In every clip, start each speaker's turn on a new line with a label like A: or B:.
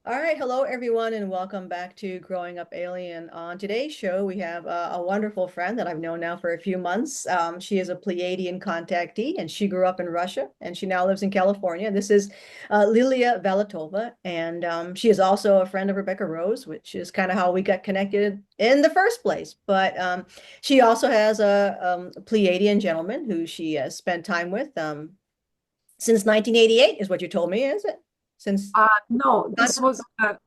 A: All right, hello everyone, and welcome back to Growing Up Alien. On today's show, we have a wonderful friend that I've known now for a few months. She is a Pleiadian contactee, and she grew up in Russia, and she now lives in California. This is Lilia Valetova, and she is also a friend of Rebecca Rose, which is kind of how we got connected in the first place. But she also has a Pleiadian gentleman who she has spent time with since 1988, is what you told me, is it? Since
B: No, this was a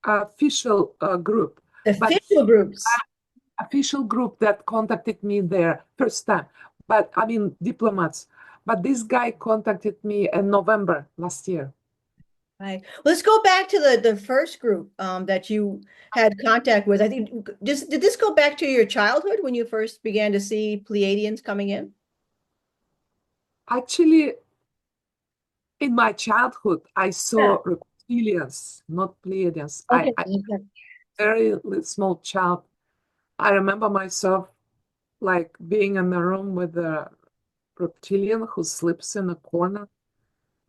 B: official group, but
A: official groups.
B: official group that contacted me there first time. But I mean diplomats. But this guy contacted me in November last year.
A: Right. Let's go back to the first group that you had contact with. I think just did this go back to your childhood when you first began to see Pleiadians coming in?
B: Actually, in my childhood, I
A: Yeah.
B: saw reptilians, not Pleiadians.
A: Okay.
B: I very small child. I remember myself like being in the room with a reptilian who sleeps in a corner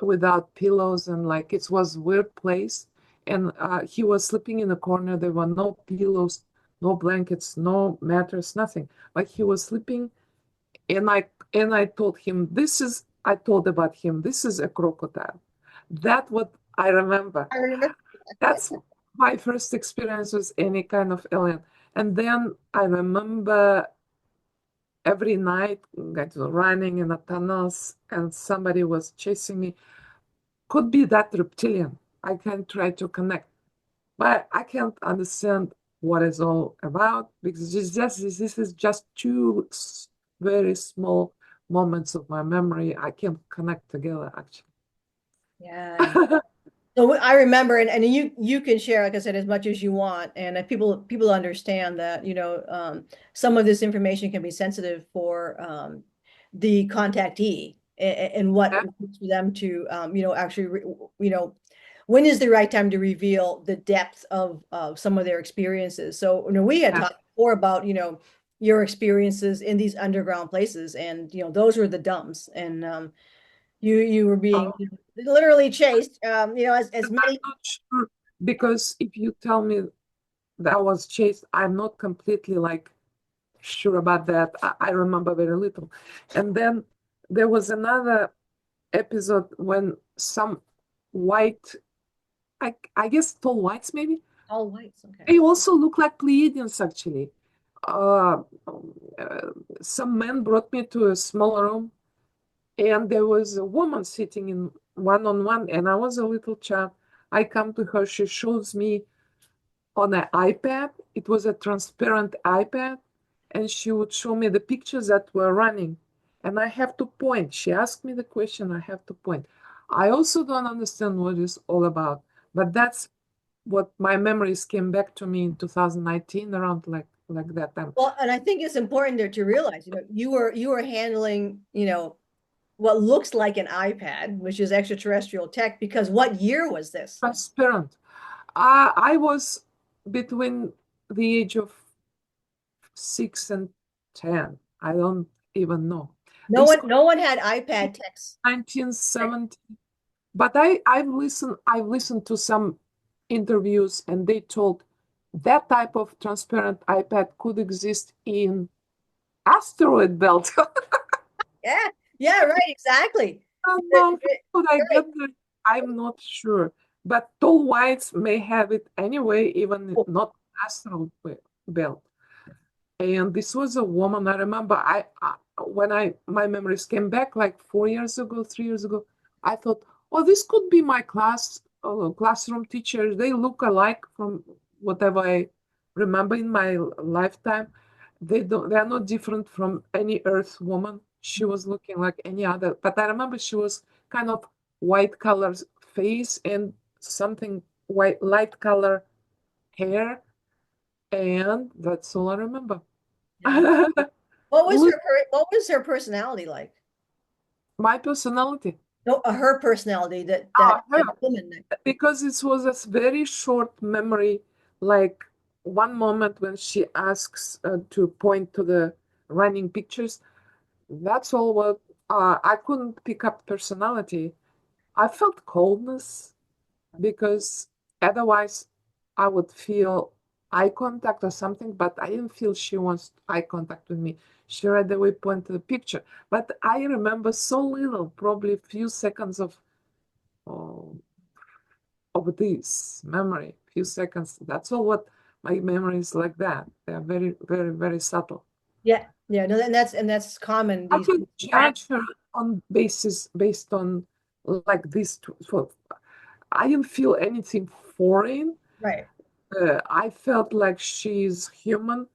B: without pillows, and like it was weird place, and he was sleeping in a corner. There were no pillows, no blankets, no mattress, nothing, but he was sleeping. And I told him, I told about him, this is a crocodile. That what I remember.
A: I remember.
B: That's my first experience with any kind of alien. And then I remember every night like running in the tunnels and somebody was chasing me. Could be that reptilian. I can try to connect, but I can't understand what it's all about because this is just two very small moments of my memory. I can't connect together actually.
A: Yeah. So I remember, and you can share, like I said, as much as you want, and if people understand that, some of this information can be sensitive for the contactee and what
B: Yeah.
A: it means for them to, actually, when is the right time to reveal the depth of some of their experiences. So, we had
B: Yeah.
A: talked before about, your experiences in these underground places, and those were the dumps, and you were being
B: Oh,
A: literally chased, as
B: I'm
A: many.
B: not sure because if you tell me that I was chased, I'm not completely like sure about that. I remember very little. And then there was another episode when some white, I guess tall whites maybe.
A: All whites. Okay.
B: They also look like Pleiadians actually. Uh, uh, some man brought me to a small room, and there was a woman sitting in one on one, and I was a little child. I come to her, she shows me on an iPad. It was a transparent iPad, and she would show me the pictures that were running. And I have to point. She asked me the question, I have to point. I also don't understand what it's all about, but that's what my memories came back to me in 2019 around like that time.
A: Well, and I think it's important there to realize, you were handling, what looks like an iPad, which is extraterrestrial tech, because what year was this?
B: Transparent. I was between the age of 6 and 10. I don't even know.
A: No
B: This
A: one,
B: could
A: no one had
B: be
A: iPad techs. Right?
B: 1970. But I've listened to some interviews and they told that type of transparent iPad could exist in asteroid belt.
A: Yeah, yeah, right, exactly.
B: don't
A: Right,
B: know how I
A: right.
B: get that. I'm not sure. But tall whites may have it anyway, even
A: Oh,
B: not astral belt. And this was a woman. I remember when my memories came back like 4 years ago, 3 years ago, I thought, oh, this could be my classroom teacher. They look alike from whatever I remember in my lifetime. They are not different from any Earth woman. She was looking like any other, but I remember she was kind of white color face and something white light color hair, and that's all I remember.
A: yeah. What was
B: Look,
A: her personality like?
B: my personality.
A: No, her personality, that
B: Ah, her.
A: woman.
B: Because it was a very short memory, like one moment when she asks to point to the running pictures. That's all what I couldn't pick up personality. I felt coldness because Otherwise, I would feel eye contact or something, but I didn't feel she wants eye contact with me. She right away pointed to the picture. But I remember so little, probably a few seconds oh, of this memory, few seconds. That's all what my memory is like that. They are very, very, very subtle.
A: Yeah, yeah, no, and that's common
B: I
A: these
B: can
A: days.
B: judge her on basis based on like this. So I didn't feel anything foreign.
A: Right.
B: I felt like she's human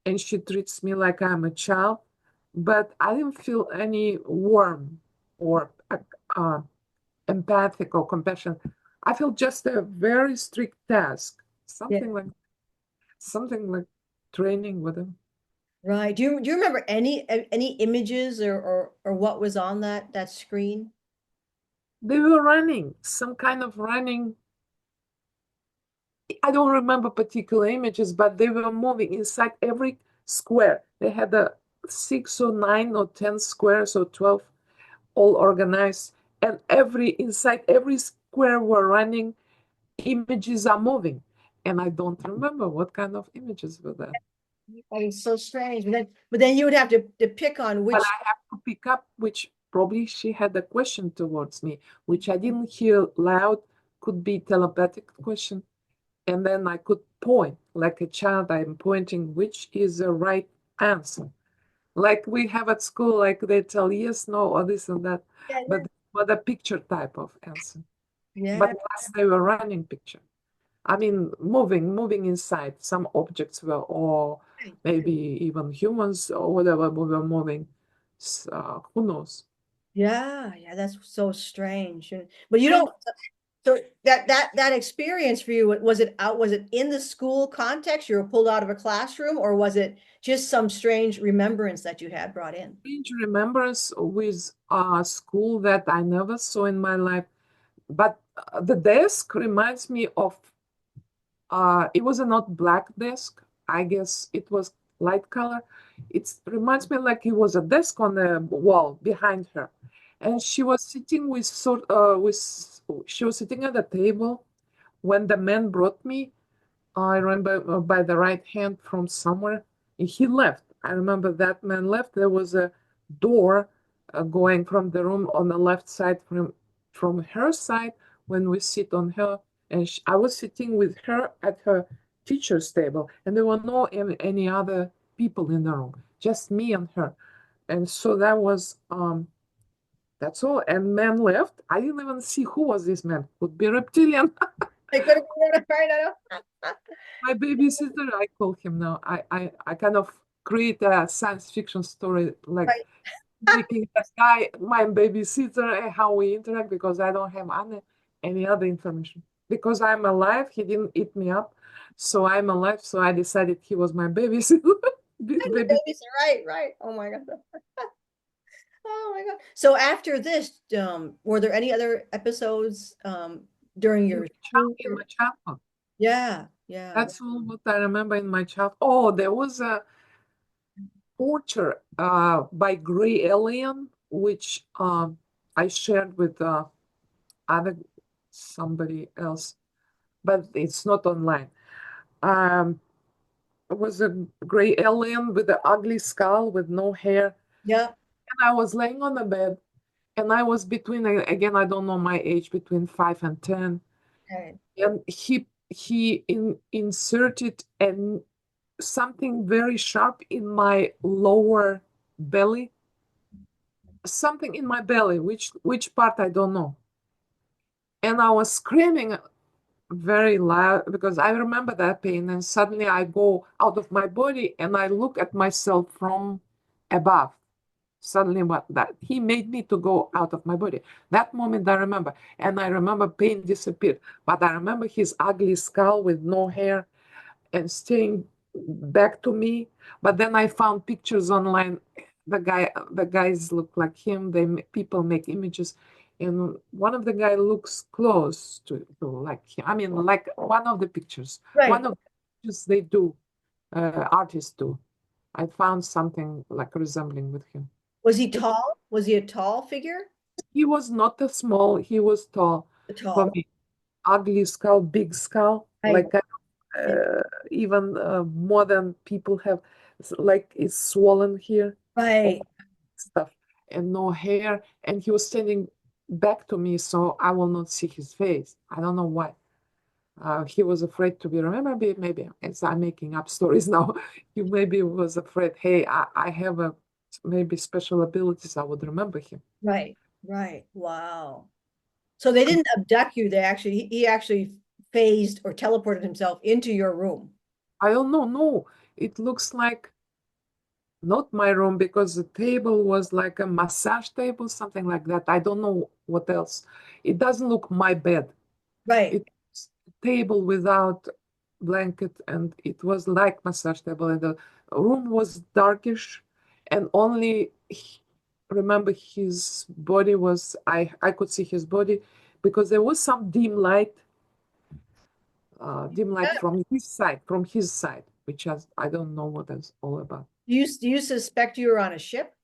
B: and she treats me like I'm a child, but I didn't feel any warm or empathic or compassion. I felt just a very strict task,
A: Yeah.
B: something like training with them.
A: Right. Do you remember any images or what was on that screen?
B: They were running, some kind of running. I don't remember particular images, but they were moving inside every square. They had a 6 or 9 or 10 squares or 12 all organized, and every inside every square were running, images are moving. And I don't remember what kind of images were that.
A: Oh, it's so strange. But then you would have to pick on
B: But
A: which.
B: I have to pick up which probably she had a question towards me, which I didn't hear loud, could be telepathic question. And then I could point like a child, I'm pointing which is the right answer. Like we have at school, like they tell yes, no, or this and that,
A: Yeah,
B: but a picture type of answer. But
A: yeah.
B: last they were running picture. I mean, moving inside. Some objects were, or
A: Right.
B: maybe even humans or whatever were moving. Who knows?
A: Yeah, yeah, that's so strange. But you
B: And
A: don't. So that experience for you, was it in the school context? You were pulled out of a classroom, or was it just some strange remembrance that you had brought in?
B: strange remembrance with a school that I never saw in my life. But the desk reminds me of it was a not black desk. I guess it was light color. It reminds me like it was a desk on the wall behind her, and she was sitting with she was sitting at a table when the man brought me. I remember by the right hand from somewhere. He left. I remember that man left. There was a door going from the room on the left side from her side when we sit on her. And I was sitting with her at her teacher's table, and there were no any other people in the room, just me and her. And so that's all. And man left. I didn't even see who was this man. Could be reptilian.
A: I could have been right. I know.
B: My babysitter, I call him now. I kind of create a science fiction story, like
A: Right.
B: making this guy my babysitter and how we interact because I don't have any other information. Because I'm alive, he didn't eat me up. So I'm alive, so I decided he was my babysitter.
A: The
B: Baby,
A: babies are right, right. Oh my God. Oh my God. So after this, were there any other episodes during your school
B: in
A: year?
B: my childhood.
A: Yeah, yeah.
B: That's all what I remember in my childhood. Oh, there was a torture by gray alien, which I shared with other somebody else, but it's not online. Um, it was a gray alien with an ugly skull with no hair,
A: Yeah.
B: and I was laying on the bed, and I was between again I don't know my age between 5 and 10,
A: Okay.
B: and he inserted something very sharp in my lower belly, something in my belly, which part I don't know. And I was screaming very loud because I remember that pain. And suddenly I go out of my body and I look at myself from above. Suddenly, what that he made me to go out of my body. That moment I remember, and I remember pain disappeared. But I remember his ugly skull with no hair and staying back to me. But then I found pictures online. The guys look like him. People make images, and one of the guy looks close to like him. I mean, like one of the pictures. One
A: Right.
B: of the pictures they do, artists do. I found something like resembling with him.
A: Was he
B: It,
A: tall? Was he a tall figure?
B: he was not a small. He was tall
A: A
B: for
A: tall.
B: me. ugly skull, big skull,
A: Right.
B: like even more than people have, like it's swollen here, all
A: Right.
B: stuff, and no hair. And he was standing back to me, so I will not see his face. I don't know why. He was afraid to be remembered. Maybe as I'm making up stories now. He maybe was afraid. Hey, I have a maybe special abilities. I would remember him.
A: Right. Right. Wow. So they didn't abduct you. He actually phased or teleported himself into your room.
B: I don't know. No, it looks like not my room because the table was like a massage table, something like that. I don't know what else. It doesn't look my bed.
A: Right.
B: It's a table without blanket, and it was like massage table, and the room was darkish, and only remember his body was I could see his body because there was some dim light
A: Yeah.
B: from his side, which has I don't know what that's all about.
A: Do you suspect you were on a ship?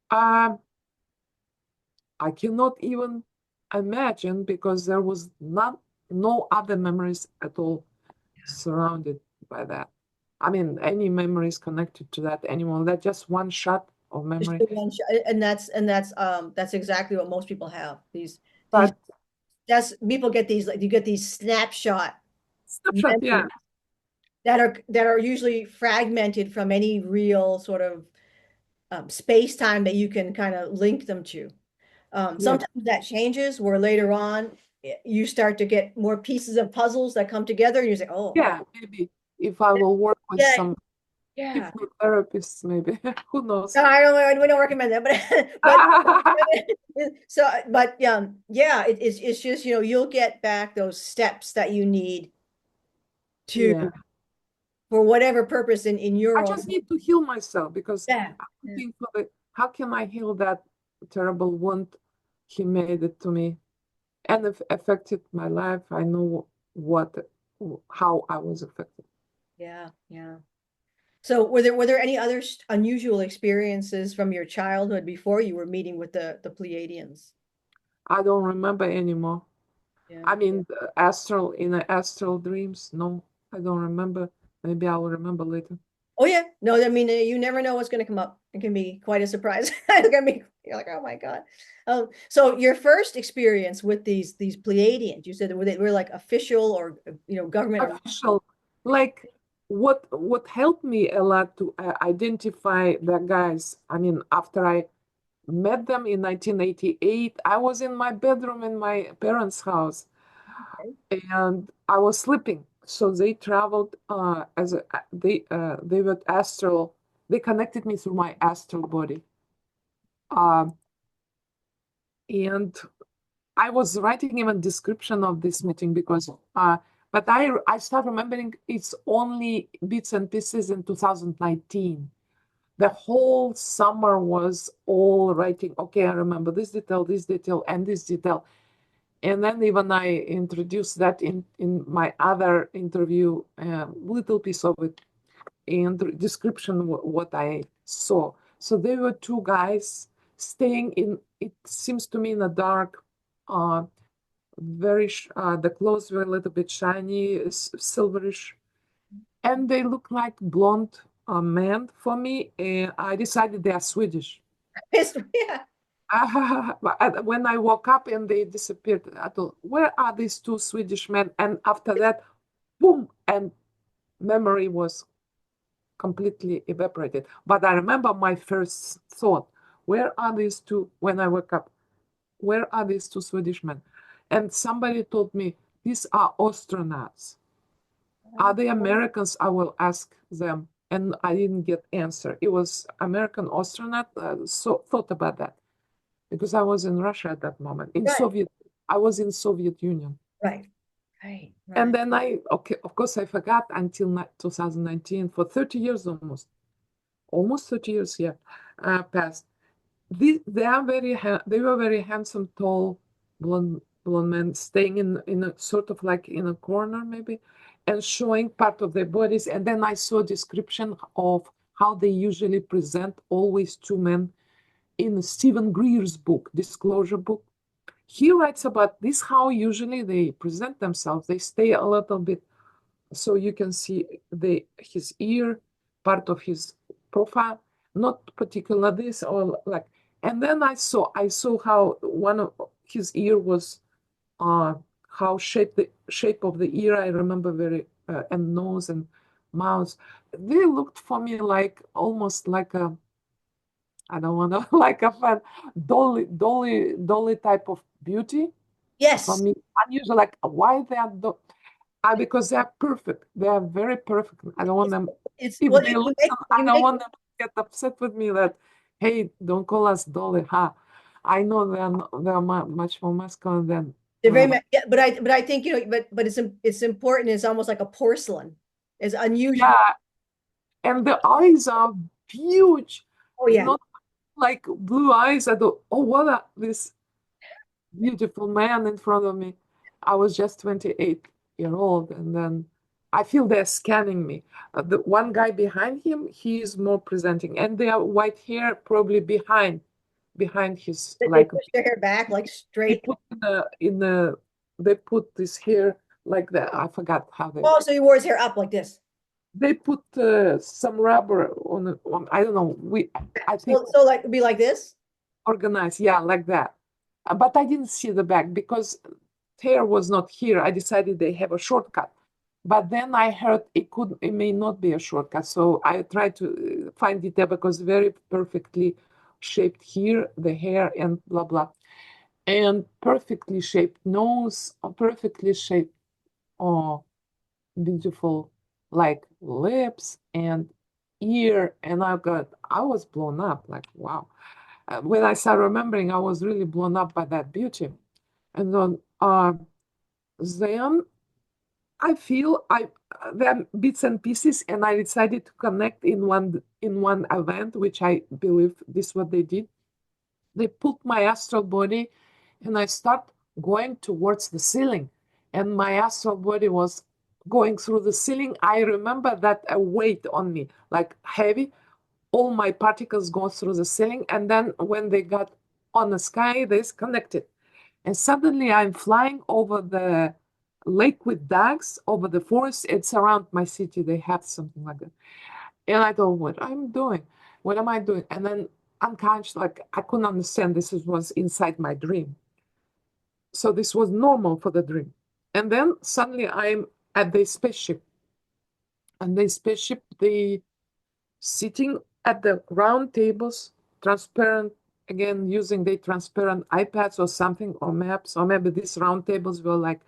B: Um, I cannot even imagine because there was no other memories at all surrounded by that. I mean, any memories connected to that animal, that just one shot of
A: Just
B: memory.
A: the one shot, and that's exactly what most people have. These
B: But
A: that's people get these like you get these snapshot
B: snapshot, yeah,
A: memories that are usually fragmented from any real sort of space time that you can kind of link them to.
B: yeah,
A: Sometimes that changes where later on you start to get more pieces of puzzles that come together and you say, oh,
B: yeah. Maybe if I will work with
A: yeah,
B: some
A: yeah.
B: hypnotherapists, maybe who knows?
A: No, we don't recommend that, but yeah, it's just, you'll get back those steps that you need to,
B: Yeah,
A: for whatever purpose in your
B: I
A: own.
B: just need to heal myself because
A: Yeah.
B: I'm
A: Yeah.
B: looking for the how can I heal that terrible wound he made it to me and if affected my life. I know what how I was affected.
A: Yeah. Yeah. So were there any other unusual experiences from your childhood before you were meeting with the Pleiadians?
B: I don't remember anymore.
A: Yeah.
B: I mean, the astral in the astral dreams. No, I don't remember. Maybe I will remember later.
A: Oh yeah. No, I mean, you never know what's going to come up. It can be quite a surprise. It's gonna be, you're like, oh my God. So your first experience with these Pleiadians, you said they were like official or government or
B: Official, like what helped me a lot to identify the guys. I mean, after I met them in 1988, I was in my bedroom in my parents' house, and I was sleeping. So they traveled as a, they were astral. They connected me through my astral body. Um, and I was writing even description of this meeting because, but I start remembering it's only bits and pieces in 2019. The whole summer was all writing. Okay, I remember this detail, and this detail. And then even I introduced that in my other interview, little piece of it and the description what I saw. So there were two guys staying in. It seems to me in a dark, very the clothes were a little bit shiny, silverish, and they look like blonde men for me. And I decided they are Swedish.
A: yeah.
B: When I woke up and they disappeared, I thought, where are these two Swedish men? And after that, boom, and memory was completely evaporated. But I remember my first thought, where are these two when I woke up? Where are these two Swedish men? And somebody told me, these are astronauts. Are they Americans? I will ask them. And I didn't get answer. It was American astronaut. So thought about that because I was in Russia at that moment.
A: Right.
B: I was in Soviet Union.
A: Right. Right.
B: And
A: Right.
B: then okay, of course, I forgot until 2019 for 30 years almost 30 years, yeah, passed. They were very handsome, tall, blonde men staying in a sort of like in a corner maybe, and showing part of their bodies. And then I saw a description of how they usually present always two men in Stephen Greer's book, Disclosure book. he writes about this, how usually they present themselves. They stay a little bit so you can see his ear, part of his profile, not particular this or like. And then I saw how one of his ear was uh how shape of the ear I remember very and nose and mouth. They looked for me like almost like a, I don't want to like a fan, dolly type of beauty. For
A: Yes.
B: me, unusual. Like why they are because they are perfect. They are very perfect. I don't want
A: It's,
B: them.
A: it's
B: If
A: well,
B: they
A: you
B: listen,
A: make
B: I
A: you
B: don't
A: make
B: want them to get upset with me that, hey, don't call us Dolly, huh? I know they are much more masculine than
A: they're very
B: but
A: yeah, but I think but it's important. It's almost like a porcelain. It's unusual.
B: yeah, and the eyes are huge,
A: Oh yeah.
B: not like blue eyes. I thought, oh, what this beautiful man in front of me. I was just 28-year old, and then I feel they're scanning me. The one guy behind him, he is more presenting, and they are white hair probably behind his
A: They
B: like
A: push their hair back like
B: they
A: straight.
B: put in the they put this hair like that. I forgot how
A: Oh, so he wore his hair up like this.
B: they put some rubber on I don't know. I think
A: So like be like this.
B: organized, yeah, like that. But I didn't see the back because hair was not here. I decided they have a shortcut. But then I heard it may not be a shortcut. So I tried to find it there because very perfectly shaped here, the hair and blah blah. And perfectly shaped nose, a perfectly shaped oh beautiful like lips and ear. And I was blown up, like wow. When I started remembering, I was really blown up by that beauty. And then I feel there are bits and pieces, and I decided to connect in one event, which I believe this is what they did. They put my astral body, and I start going towards the ceiling, and my astral body was going through the ceiling. I remember that a weight on me, like heavy. All my particles go through the ceiling, and then when they got on the sky, they disconnected. And suddenly I'm flying over the lake with ducks, over the forest. It's around my city. They have something like that. And I thought, what I'm doing? What am I doing? And then unconscious, like I couldn't understand was inside my dream. So this was normal for the dream. And then suddenly I'm at the spaceship. And the spaceship, they sitting at the round tables, transparent, again, using the transparent iPads or something, or maps, or maybe these round tables were like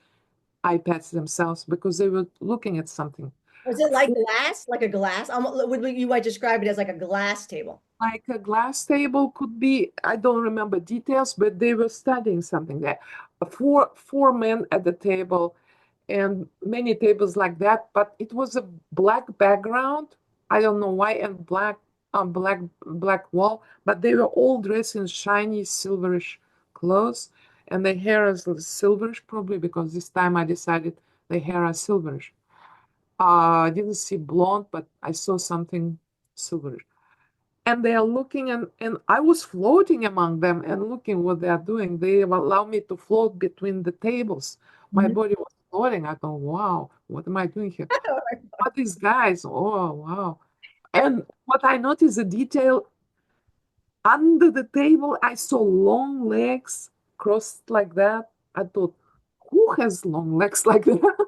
B: iPads themselves because they were looking at something.
A: Was it like glass, like a glass? You might describe it as like a glass table.
B: Like a glass table could be, I don't remember details, but they were studying something there. Four men at the table and many tables like that, but it was a black background. I don't know why, and black wall, but they were all dressed in shiny silverish clothes, and their hair is silverish probably because this time I decided the hair is silverish. I didn't see blonde, but I saw something silverish. And they are looking, and I was floating among them and looking what they are doing. They allow me to float between the tables. My
A: Mhm.
B: body was floating. I thought, wow, what am I doing here? What these guys? Oh, wow. And what I noticed, the detail under the table, I saw long legs crossed like that. I thought, who has long legs like that?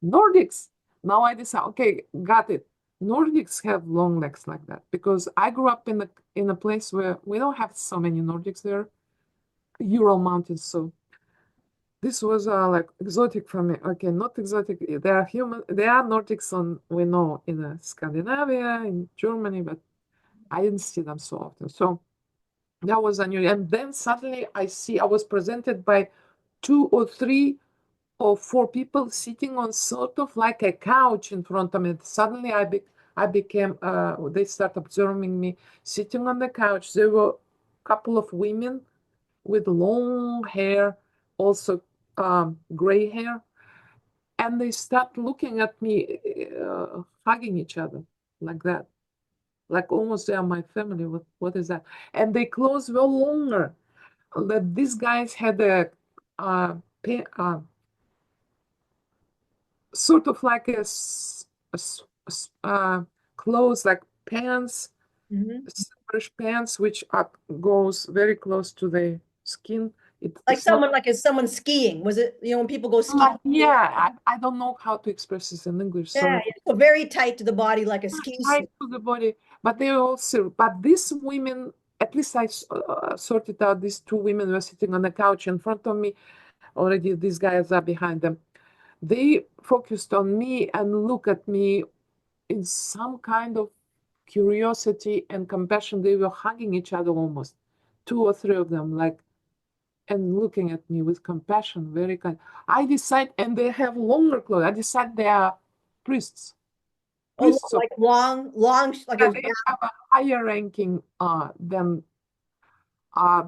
B: Nordics. Now I decide, okay, got it. Nordics have long legs like that because I grew up in a place where we don't have so many Nordics there, Ural Mountains. So this was like exotic for me. Okay, not exotic. There are human. There are Nordics on we know in Scandinavia, in Germany, but I didn't see them so often. So that was unusual. And then suddenly I was presented by two or three or four people sitting on sort of like a couch in front of me. Suddenly I became, they start observing me sitting on the couch. There were a couple of women with long hair, also gray hair, and they start looking at me, hugging each other like that. Like almost they are my family. What is that? And their clothes were longer. that these guys had a sort of like clothes like pants,
A: Hmm.
B: silverish pants, which goes very close to the skin.
A: Like
B: It's not
A: someone, like is someone skiing? Was it, when people go skiing?
B: like, yeah, I don't know how to express this in English.
A: Yeah,
B: Sorry.
A: yeah. So very tight to the body, like a ski suit.
B: Tied to the body, but they also, but these women, at least sorted out, these two women were sitting on a couch in front of me. Already, these guys are behind them. They focused on me and look at me in some kind of curiosity and compassion. They were hugging each other almost, two or three of them, like, and looking at me with compassion, very kind. I decide, and they have longer clothes. I decide they are priests,
A: Oh,
B: priests of.
A: like long, long, like
B: Yeah,
A: a,
B: they have a higher ranking than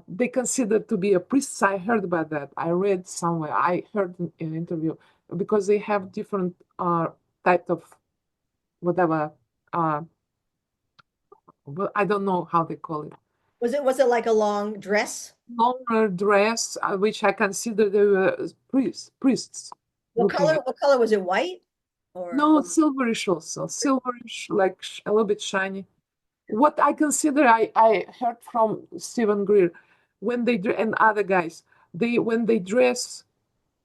B: they consider to be a priests. I heard about that. I read somewhere. I heard in an interview because they have different type of whatever. Uh, well, I don't know how they call it.
A: was it like a long dress?
B: Longer dress, which I consider they were priests looking at.
A: What color was it? White or
B: No, silverish also, silverish, like a little bit shiny. What I consider, I heard from Stephen Greer, when and other guys, when they dress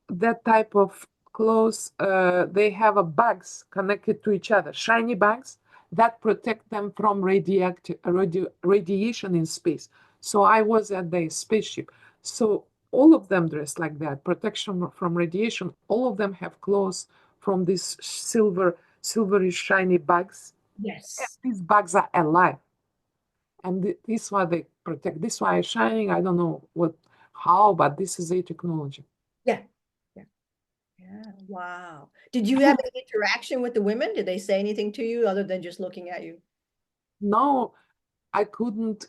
B: that type of clothes, they have a bags connected to each other, shiny bags that protect them from radiation in space. So I was at the spaceship. So all of them dress like that, protection from radiation. All of them have clothes from these silvery shiny bags. And
A: yes.
B: these bags are alive, and this is why they protect. This is why it's shining. I don't know how, but this is a technology.
A: Yeah. Yeah. Yeah. Wow. Did you have any interaction with the women? Did they say anything to you other than just looking at you?
B: No, I couldn't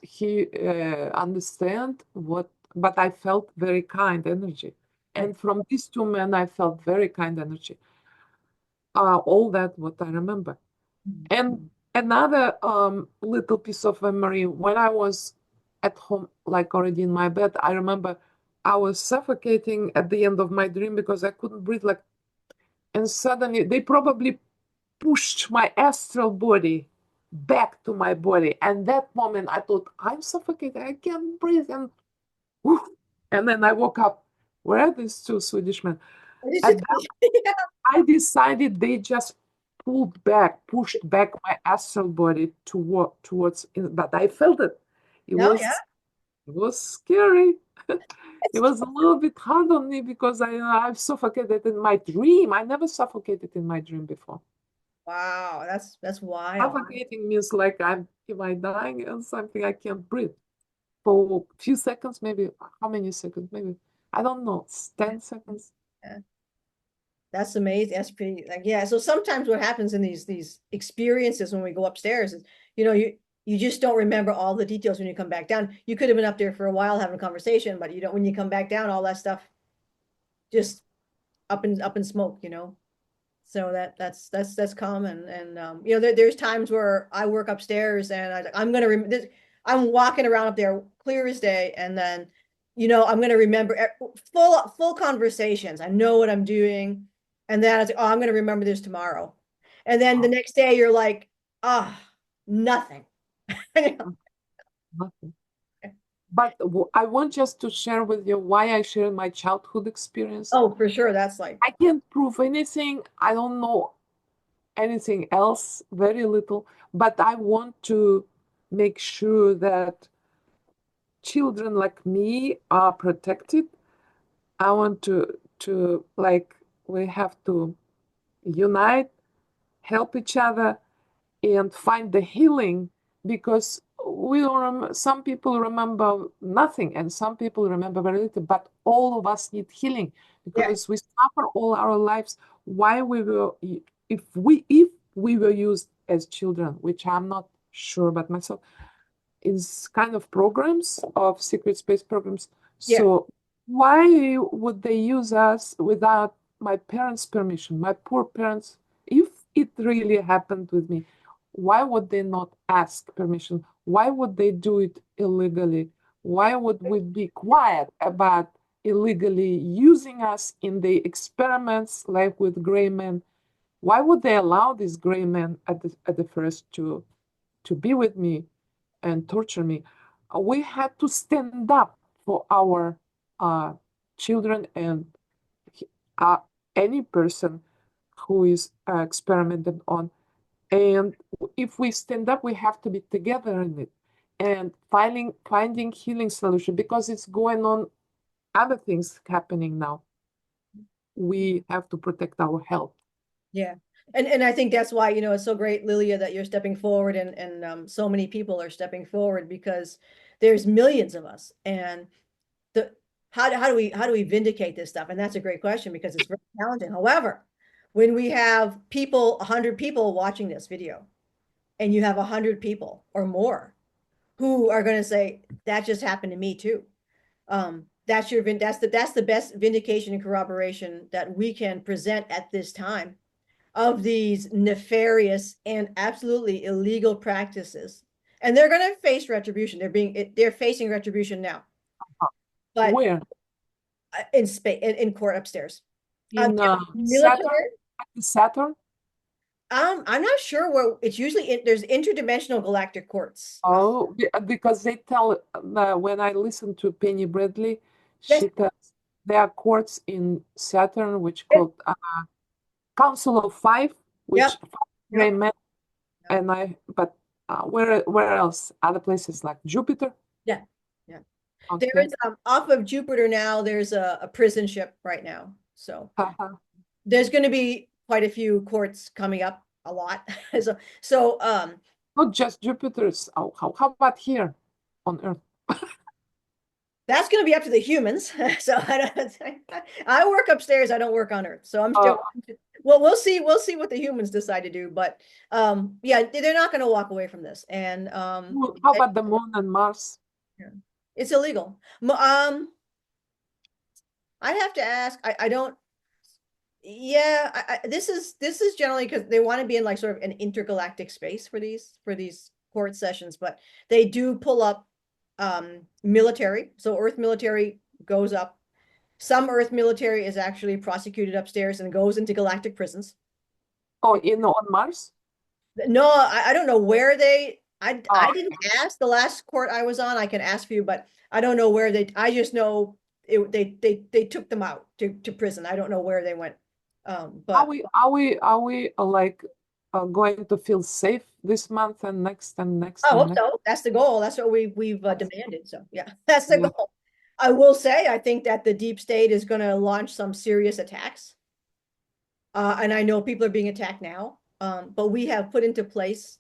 B: understand what, but I felt very kind energy.
A: Good.
B: And from these two men, I felt very kind energy. All that what I remember.
A: Mhm.
B: And another little piece of memory, when I was at home, like already in my bed, I remember I was suffocating at the end of my dream because I couldn't breathe. Like, and suddenly they probably pushed my astral body back to my body. And that moment I thought, I'm suffocating, I can't breathe. And whew, and then I woke up. Where are these two Swedish men?
A: It's
B: At
A: just,
B: that,
A: yeah.
B: I decided they just pushed back my astral body towards, but I felt it. It
A: No, yeah.
B: was it was scary. It was a little bit hard on me because I've suffocated in my dream. I never suffocated in my dream before.
A: Wow, that's wild.
B: Suffocating means like am I dying or something? I can't breathe for a few seconds, maybe. How many seconds? Maybe I don't know. It's
A: Yeah,
B: 10 seconds.
A: yeah. That's amazing. That's pretty like yeah. So sometimes what happens in these experiences when we go upstairs is, you just don't remember all the details when you come back down. You could have been up there for a while having a conversation, but you don't when you come back down, all that stuff just up in smoke. So that's common. And there's times where I work upstairs and I'm gonna remember I'm walking around up there clear as day, and then I'm gonna remember full conversations. I know what I'm doing, and then I was like, oh, I'm gonna remember this tomorrow, and then the
B: Oh,
A: next day you're like, ah, nothing.
B: nothing. But I want just to share with you why I share my childhood experience.
A: Oh, for sure. That's like,
B: I can't prove anything. I don't know anything else, very little, but I want to make sure that children like me are protected. I want to like we have to unite, help each other, and find the healing because some people remember nothing and some people remember very little, but all of us need healing
A: yeah,
B: because we suffer all our lives. Why we were if we were used as children, which I'm not sure about myself, is kind of programs of secret space programs.
A: yeah,
B: So why would they use us without my parents' permission? My poor parents, if it really happened with me, why would they not ask permission? Why would they do it illegally? Why would we be quiet about illegally using us in the experiments like with gray men? Why would they allow these gray men at the first to be with me and torture me? We had to stand up for our uh, children and uh, any person who is experimented on. And if we stand up, we have to be together in it and finding healing solution because it's going on other things happening now. We have to protect our health.
A: Yeah. And I think that's why, it's so great, Lilia, that you're stepping forward and so many people are stepping forward because there's millions of us. And the how do we vindicate this stuff? And that's a great question because it's very challenging. However, when we have 100 people watching this video, and you have 100 people or more who are going to say, that just happened to me too. That's the best vindication and corroboration that we can present at this time of these nefarious and absolutely illegal practices. And they're going to face retribution. They're facing retribution now. But
B: Where?
A: in space, in court upstairs.
B: In Saturn?
A: Military.
B: Saturn?
A: I'm not sure where it's usually. There's interdimensional galactic courts.
B: Oh, because they tell when I listen to Penny Bradley,
A: Yes,
B: she tells there are courts in Saturn which
A: yes,
B: called Council of Five,
A: yep,
B: which
A: yep,
B: gray men
A: yep.
B: and but where else? Other places like Jupiter?
A: Yeah, yeah. There
B: Okay.
A: is off of Jupiter now. There's a prison ship right now, so
B: Uh-huh.
A: there's going to be quite a few courts coming up. A lot. So
B: Not just Jupiter's. How about here on Earth?
A: that's going to be up to the humans. So I work upstairs. I don't work on Earth. So I'm
B: Uh,
A: still. Well, we'll see. We'll see what the humans decide to do. But yeah, they're not going to walk away from this. And
B: how about the Moon and Mars?
A: yeah, it's illegal. I'd have to ask. I don't. Yeah, this is generally because they want to be in like sort of an intergalactic space for these court sessions, but they do pull up military. So Earth military goes up. Some Earth military is actually prosecuted upstairs and goes into galactic prisons.
B: Oh, in on Mars?
A: No, I don't know where I
B: Oh,
A: didn't ask the last court I was on. I can ask for you, but I don't know where I just know they took them out to prison. I don't know where they went.
B: are
A: But
B: we are we are we like going to feel safe this month and next and next
A: I
B: and
A: hope
B: next?
A: so. That's the goal. That's what we've demanded. So yeah, that's the
B: Yeah.
A: goal. I will say, I think that the deep state is going to launch some serious attacks. And I know people are being attacked now. But we have put into place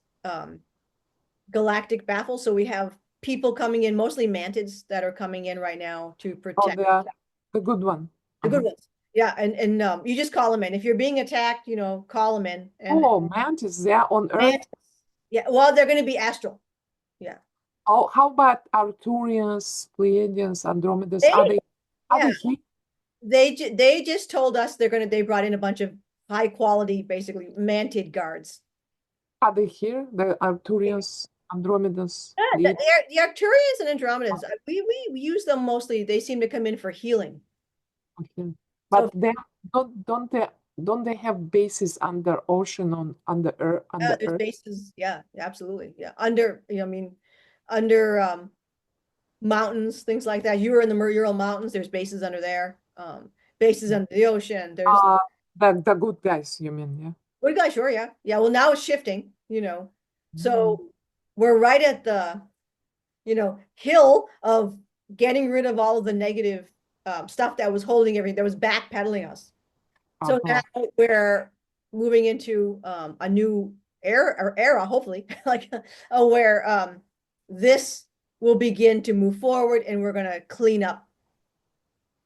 A: galactic baffles. So we have people coming in, mostly mantids that are coming in right now to
B: Oh,
A: protect
B: the good one.
A: the good
B: Uh-huh.
A: ones. Yeah, and you just call them in. If you're being attacked, call them in. And
B: Oh, mantis there on Earth.
A: mantids, yeah, well, they're going to be astral. Yeah.
B: Oh, how about Arcturians, Pleiadians, Andromedas?
A: They,
B: Are
A: yeah,
B: they here?
A: they just told us they brought in a bunch of high quality, basically mantid guards.
B: Are they here? The Arcturians, Andromedas,
A: Yeah,
B: Pleiadians?
A: the Arcturians and Andromedans, we use them mostly. They seem to come in for healing.
B: Okay.
A: So
B: But they don't they have bases under ocean on the earth
A: there's bases, yeah, absolutely, yeah. I mean, under mountains, things like that. You were in the Ural Mountains. There's bases under there. Bases under the ocean. There's
B: Uh the good guys, you mean, yeah?
A: what guys, sure, yeah, yeah. Well, now it's shifting.
B: Mm.
A: So we're right at the hill of getting rid of all of the negative stuff that was holding everything, that was backpedaling us. So now
B: Uh-huh.
A: we're moving into a new era, hopefully, like where this will begin to move forward and we're going to clean up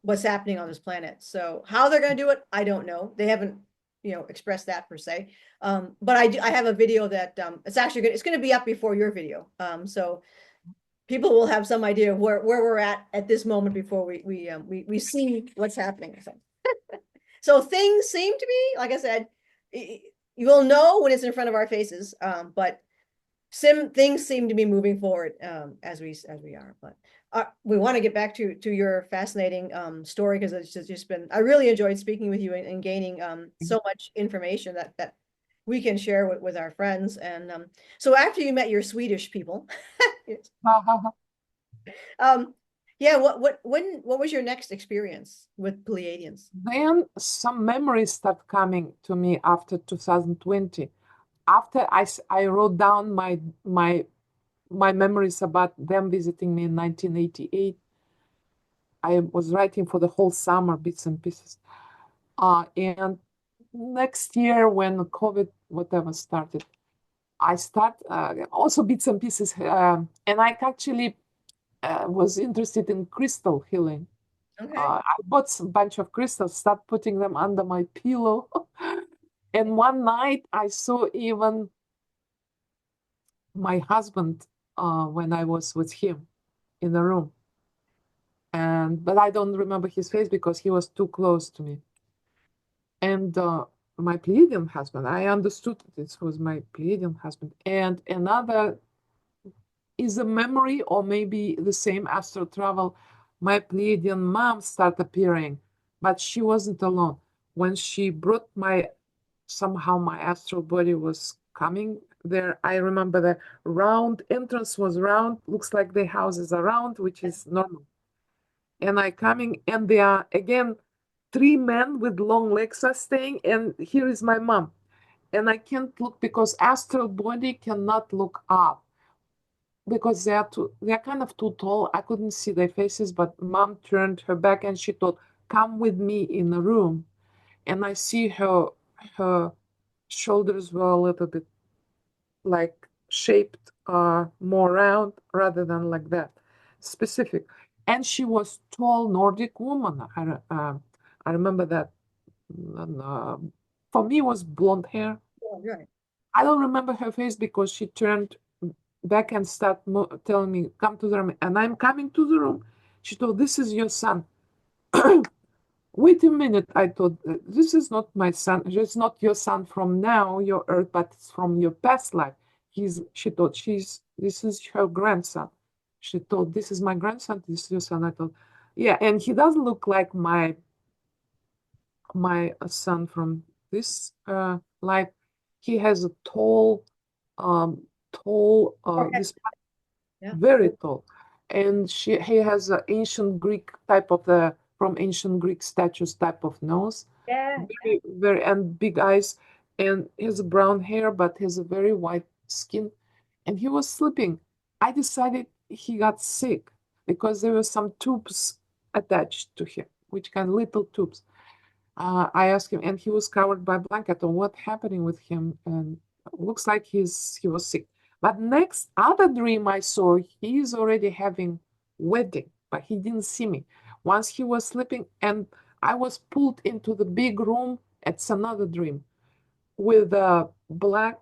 A: what's happening on this planet. So how they're going to do it, I don't know. They haven't, expressed that per se. But I have a video that it's going to be up before your video. So people will have some idea of where we're at this moment before we see what's happening. So things seem to be, like I said, you will know when it's in front of our faces. But sim things seem to be moving forward as we are. But we want to get back to your fascinating story because it's just been I really enjoyed speaking with you and gaining so much information that we can share with our friends. And so after you met your Swedish people, um, yeah, what was your next experience with Pleiadians?
B: Then some memories start coming to me after 2020. After I wrote down my memories about them visiting me in 1988. I was writing for the whole summer, bits and pieces. And next year, when COVID whatever started, I start also bits and pieces. And I actually was interested in crystal healing.
A: Okay.
B: I bought a bunch of crystals, start putting them under my pillow. And one night I saw even my husband when I was with him in the room. And but I don't remember his face because he was too close to me. And my Pleiadian husband, I understood this was my Pleiadian husband. And another is a memory, or maybe the same astral travel. My Pleiadian mom started appearing, but she wasn't alone. When she brought my somehow my astral body was coming there. I remember the round entrance was round, looks like the houses are round, which is normal. And I coming, and there are again three men with long legs are staying, and here is my mom. And I can't look because astral body cannot look up because they're kind of too tall. I couldn't see their faces, but mom turned her back and she thought, come with me in the room. And I see her shoulders were a little bit like shaped more round rather than like that specific. And she was tall Nordic woman. I remember that. And, for me, it was blonde hair.
A: Oh, right.
B: I don't remember her face because she turned back and started telling me, "Come to the room," and I'm coming to the room. She told, "This is your son." Wait a minute, I thought, this is not my son. It's not your son from now, your earth, but it's from your past life. She thought, this is her grandson. She thought, this is my grandson, this is your son. I thought, yeah, and he doesn't look like my son from this life. He has a
A: Okay.
B: this
A: Yeah.
B: very tall, and he has an ancient Greek type of the from ancient Greek statues type of nose,
A: Yeah.
B: very very and big eyes, and he has brown hair but has a very white skin, and he was sleeping. I decided he got sick because there were some tubes attached to him, which kind of little tubes. I asked him, and he was covered by blanket on what happening with him, and looks like he was sick. But next other dream I saw, he is already having wedding, but he didn't see me. Once he was sleeping, and I was pulled into the big room. It's another dream with a black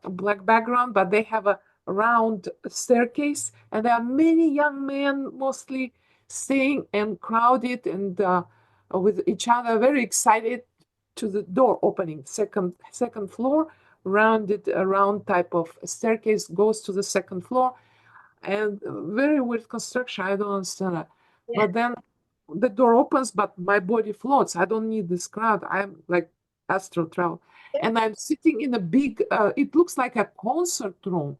B: background, but they have a round staircase, and there are many young men, mostly staying and crowded and with each other, very excited to the door opening. Second floor, rounded a round type of staircase goes to the second floor, and very weird construction. I don't understand that.
A: Yeah.
B: But then the door opens, but my body floats. I don't need this crowd. I'm like astral travel. And I'm sitting in a big, it looks like a concert room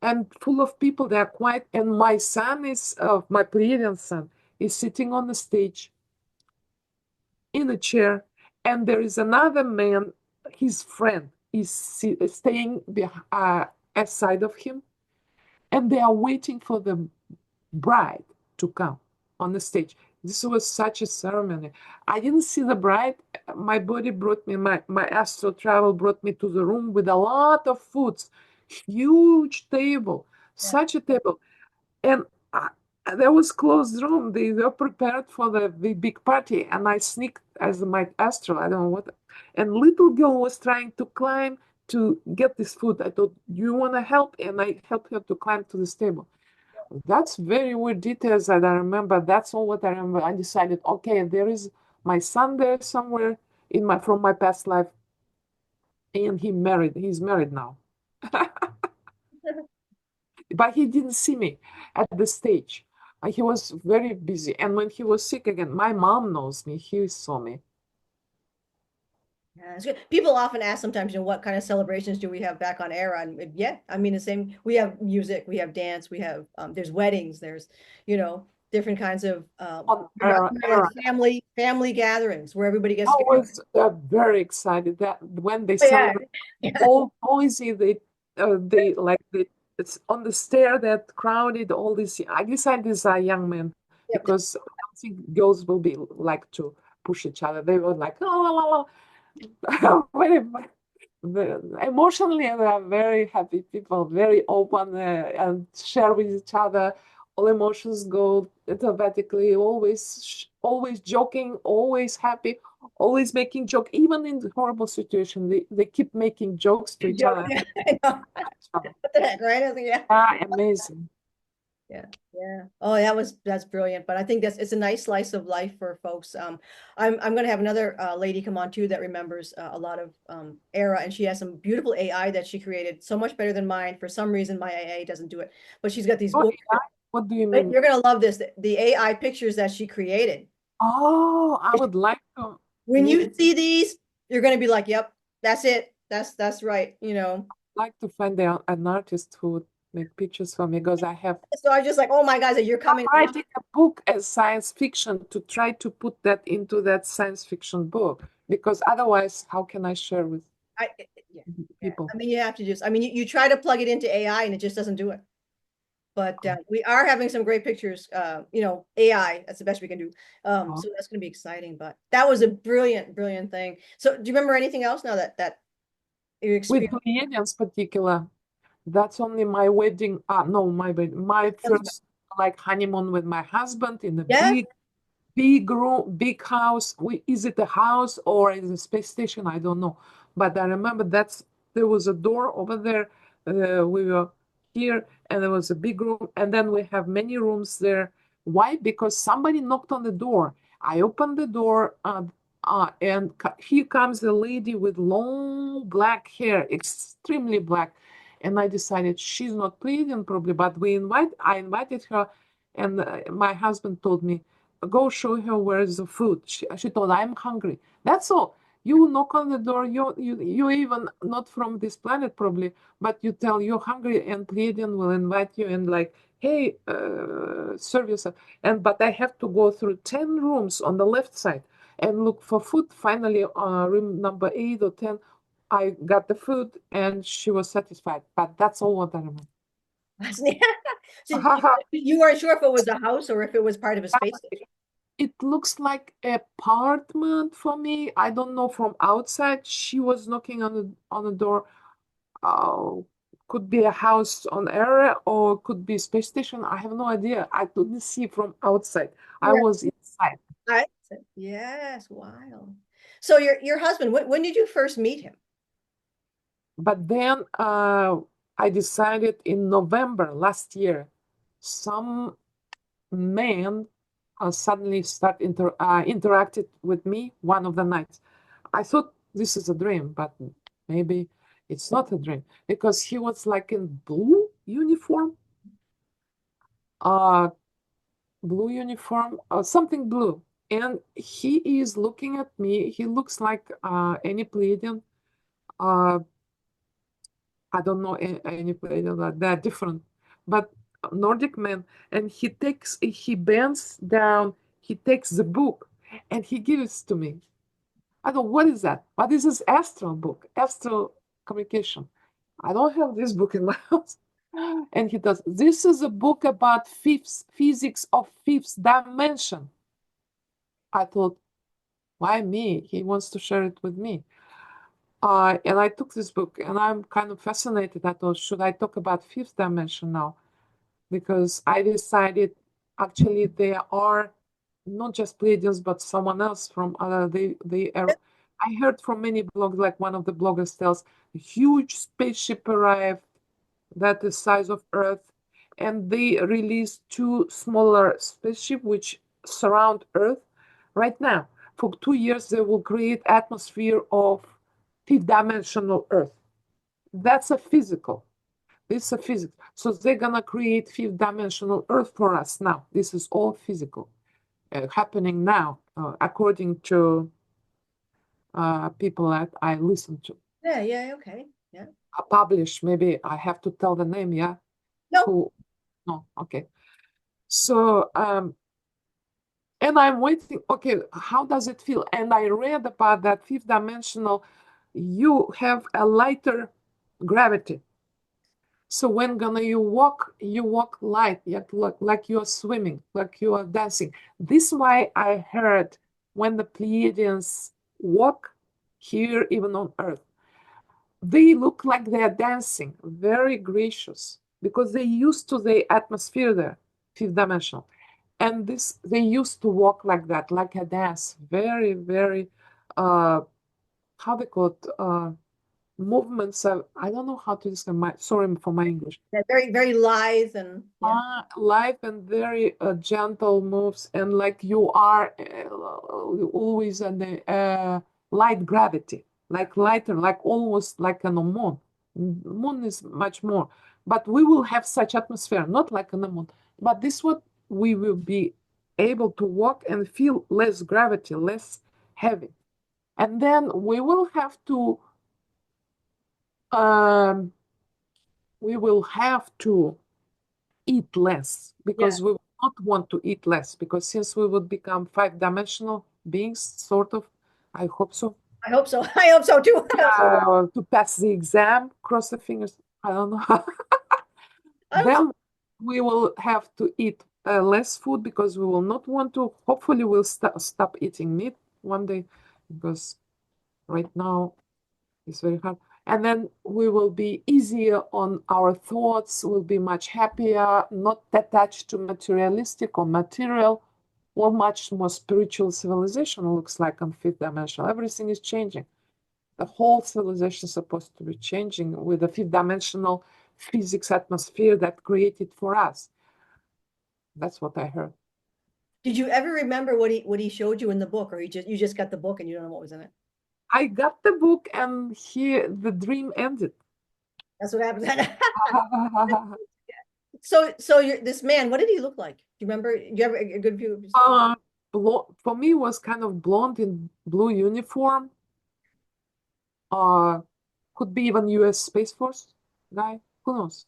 B: and full of people. They are quiet. And my son my Pleiadian son, is sitting on the stage in a chair. And there is another man, his friend, is staying aside of him. And they are waiting for the bride to come on the stage. This was such a ceremony. I didn't see the bride. My body brought me, my astral travel brought me to the room with a lot of foods, huge table,
A: Yeah.
B: such a table. And there was closed room. They were prepared for the big party. And I sneaked as my astral, I don't know what. And little girl was trying to climb to get this food. I thought, do you want to help? And I helped her to climb to this table. That's very weird details that I remember. That's all what I remember. I decided, okay, there is my son there somewhere in my from my past life, and he married. He's married now. but he didn't see me at the stage. He was very busy. And when he was sick again, my mom knows me. He saw me.
A: Yeah, it's good. People often ask sometimes, what kind of celebrations do we have back on Era? And yeah, I mean the same. We have music, we have dance, we have there's weddings, there's different kinds of
B: On
A: like
B: era.
A: family gatherings where everybody
B: I
A: gets together.
B: was very excited that when they
A: Oh, yeah.
B: celebrate all noisy, it's on the stair that crowded all this. I decided these are young men
A: Yep.
B: because I don't think girls will be like to push each other. They were like, oh, la, la, la. Emotionally, they are very happy people, very open and share with each other. All emotions go telepathically, always joking, always happy, always making joke. Even in the horrible situation, they keep making jokes to each
A: Joke.
B: other.
A: Yeah, I know. What the heck, right? I think, yeah.
B: Ah, amazing.
A: Yeah, yeah. Oh, that's brilliant. But I think it's a nice slice of life for folks. I'm gonna have another lady come on too that remembers a lot of era, and she has some beautiful AI that she created, so much better than mine. For some reason, my AI doesn't do it, but she's got these
B: Oh,
A: gorgeous.
B: yeah? What do you mean?
A: You're gonna love this. The AI pictures that she created.
B: Oh, I would like to
A: When
B: meet,
A: you see these, you're gonna be like, "Yep, that's it. That's right."
B: like to find an artist who would make pictures for me because I have
A: So I was just like, "Oh my God, you're coming."
B: writing a book as science fiction to try to put that into that science fiction book because otherwise how can I share with
A: I, yeah, yeah.
B: people?
A: I mean, you have to just. I mean, you try to plug it into AI and it just doesn't do it. But we are having some great pictures. AI. That's the best we can do.
B: Oh.
A: So that's going to be exciting. But that was a brilliant, brilliant thing. So do you remember anything else now that you
B: With
A: experienced?
B: Pleiadians particular, that's only my wedding, no, my first like honeymoon with my husband in a
A: Yes.
B: big room, big house. Is it a house or is it a space station? I don't know. But I remember there was a door over there. We were here, and there was a big room, and then we have many rooms there. Why? Because somebody knocked on the door. I opened the door, and here comes a lady with long black hair, extremely black. And I decided she's not Pleiadian probably, but I invited her, and my husband told me, go show her where's the food. She told, I'm hungry. That's all. You knock on the door. You even not from this planet probably, but you tell you're hungry, and Pleiadian will invite you and like, hey, serve yourself. But I have to go through 10 rooms on the left side and look for food. Finally, room number 8 or 10, I got the food and she was satisfied. But that's all what I remember.
A: So you weren't sure if it was a house or if it was part of a space station.
B: It looks like apartment for me. I don't know from outside. She was knocking on the door. Uh, could be a house on area or could be a space station. I have no idea. I couldn't see from outside. I
A: Right.
B: was inside.
A: I said, yes, wow. So your husband, when did you first meet him?
B: But then I decided in November last year, some man suddenly interacted with me one of the nights. I thought this is a dream, but maybe it's not a dream because he was like in uh, blue uniform, something blue, and he is looking at me. He looks like any Pleiadian. Uh, I don't know any Pleiadian like that different, but Nordic man, and he bends down, he takes the book, and he gives it to me. I don't, what is that? What is this Astral book? Astral communication. I don't have this book in my house. And he does. This is a book about physics of fifth dimension. I thought, why me? He wants to share it with me. And I took this book and I'm kind of fascinated. I thought, should I talk about fifth dimension now? Because I decided actually they are not just Pleiadians, but someone else from other. They are. I heard from many blogs, like one of the bloggers tells, a huge spaceship arrived that the size of Earth, and they released two smaller spaceship which surround Earth. Right now, for 2 years, they will create atmosphere of fifth dimensional Earth. That's a physical. This is physics. So they're gonna create fifth dimensional Earth for us now. This is all physical, happening now, according to people that I listen to.
A: Yeah, yeah, okay. Yeah.
B: I publish, maybe I have to tell the name, yeah?
A: Nope.
B: Who? No, okay. So, and I'm waiting, okay, how does it feel? And I read about that fifth dimensional, you have a lighter gravity. So when gonna you walk light, like you're swimming, like you are dancing. This why I heard when the Pleiadians walk here, even on Earth, they look like they are dancing, very gracious, because they used to the atmosphere there, fifth dimensional. And this they used to walk like that, like a dance, very, very how they call it, movements of, I don't know how to describe my, sorry for my English.
A: Yeah, very, very lithe and yeah.
B: Light and very gentle moves, and like you are always in the light gravity, like lighter, like almost like on a moon. Moon is much more, but we will have such atmosphere, not like on the moon. But this what we will be able to walk and feel less gravity, less heavy, and then um, we will have to eat less
A: Yeah.
B: because we would not want to eat less because since we would become five-dimensional beings, sort of, I hope so,
A: I hope so. I hope so too. I hope so.
B: to pass the exam, cross the fingers, I don't know.
A: I hope so.
B: Then we will have to eat less food because we will not want to, hopefully we'll stop eating meat one day because right now it's very hard. And then we will be easier on our thoughts, we'll be much happier, not attached to materialistic or material, or much more spiritual civilization looks like on fifth dimension. Everything is changing. The whole civilization is supposed to be changing with the fifth dimensional physics atmosphere that created for us. That's what I heard.
A: Did you ever remember what he showed you in the book, or you just got the book and you don't know what was in it?
B: I got the book and here the dream ended.
A: That's what happens. So you're this man, what did he look like? Do you remember? Do you have a good view of his
B: Uh, for me was kind of blonde in blue uniform. Uh, could be even U.S. Space Force guy. Who knows?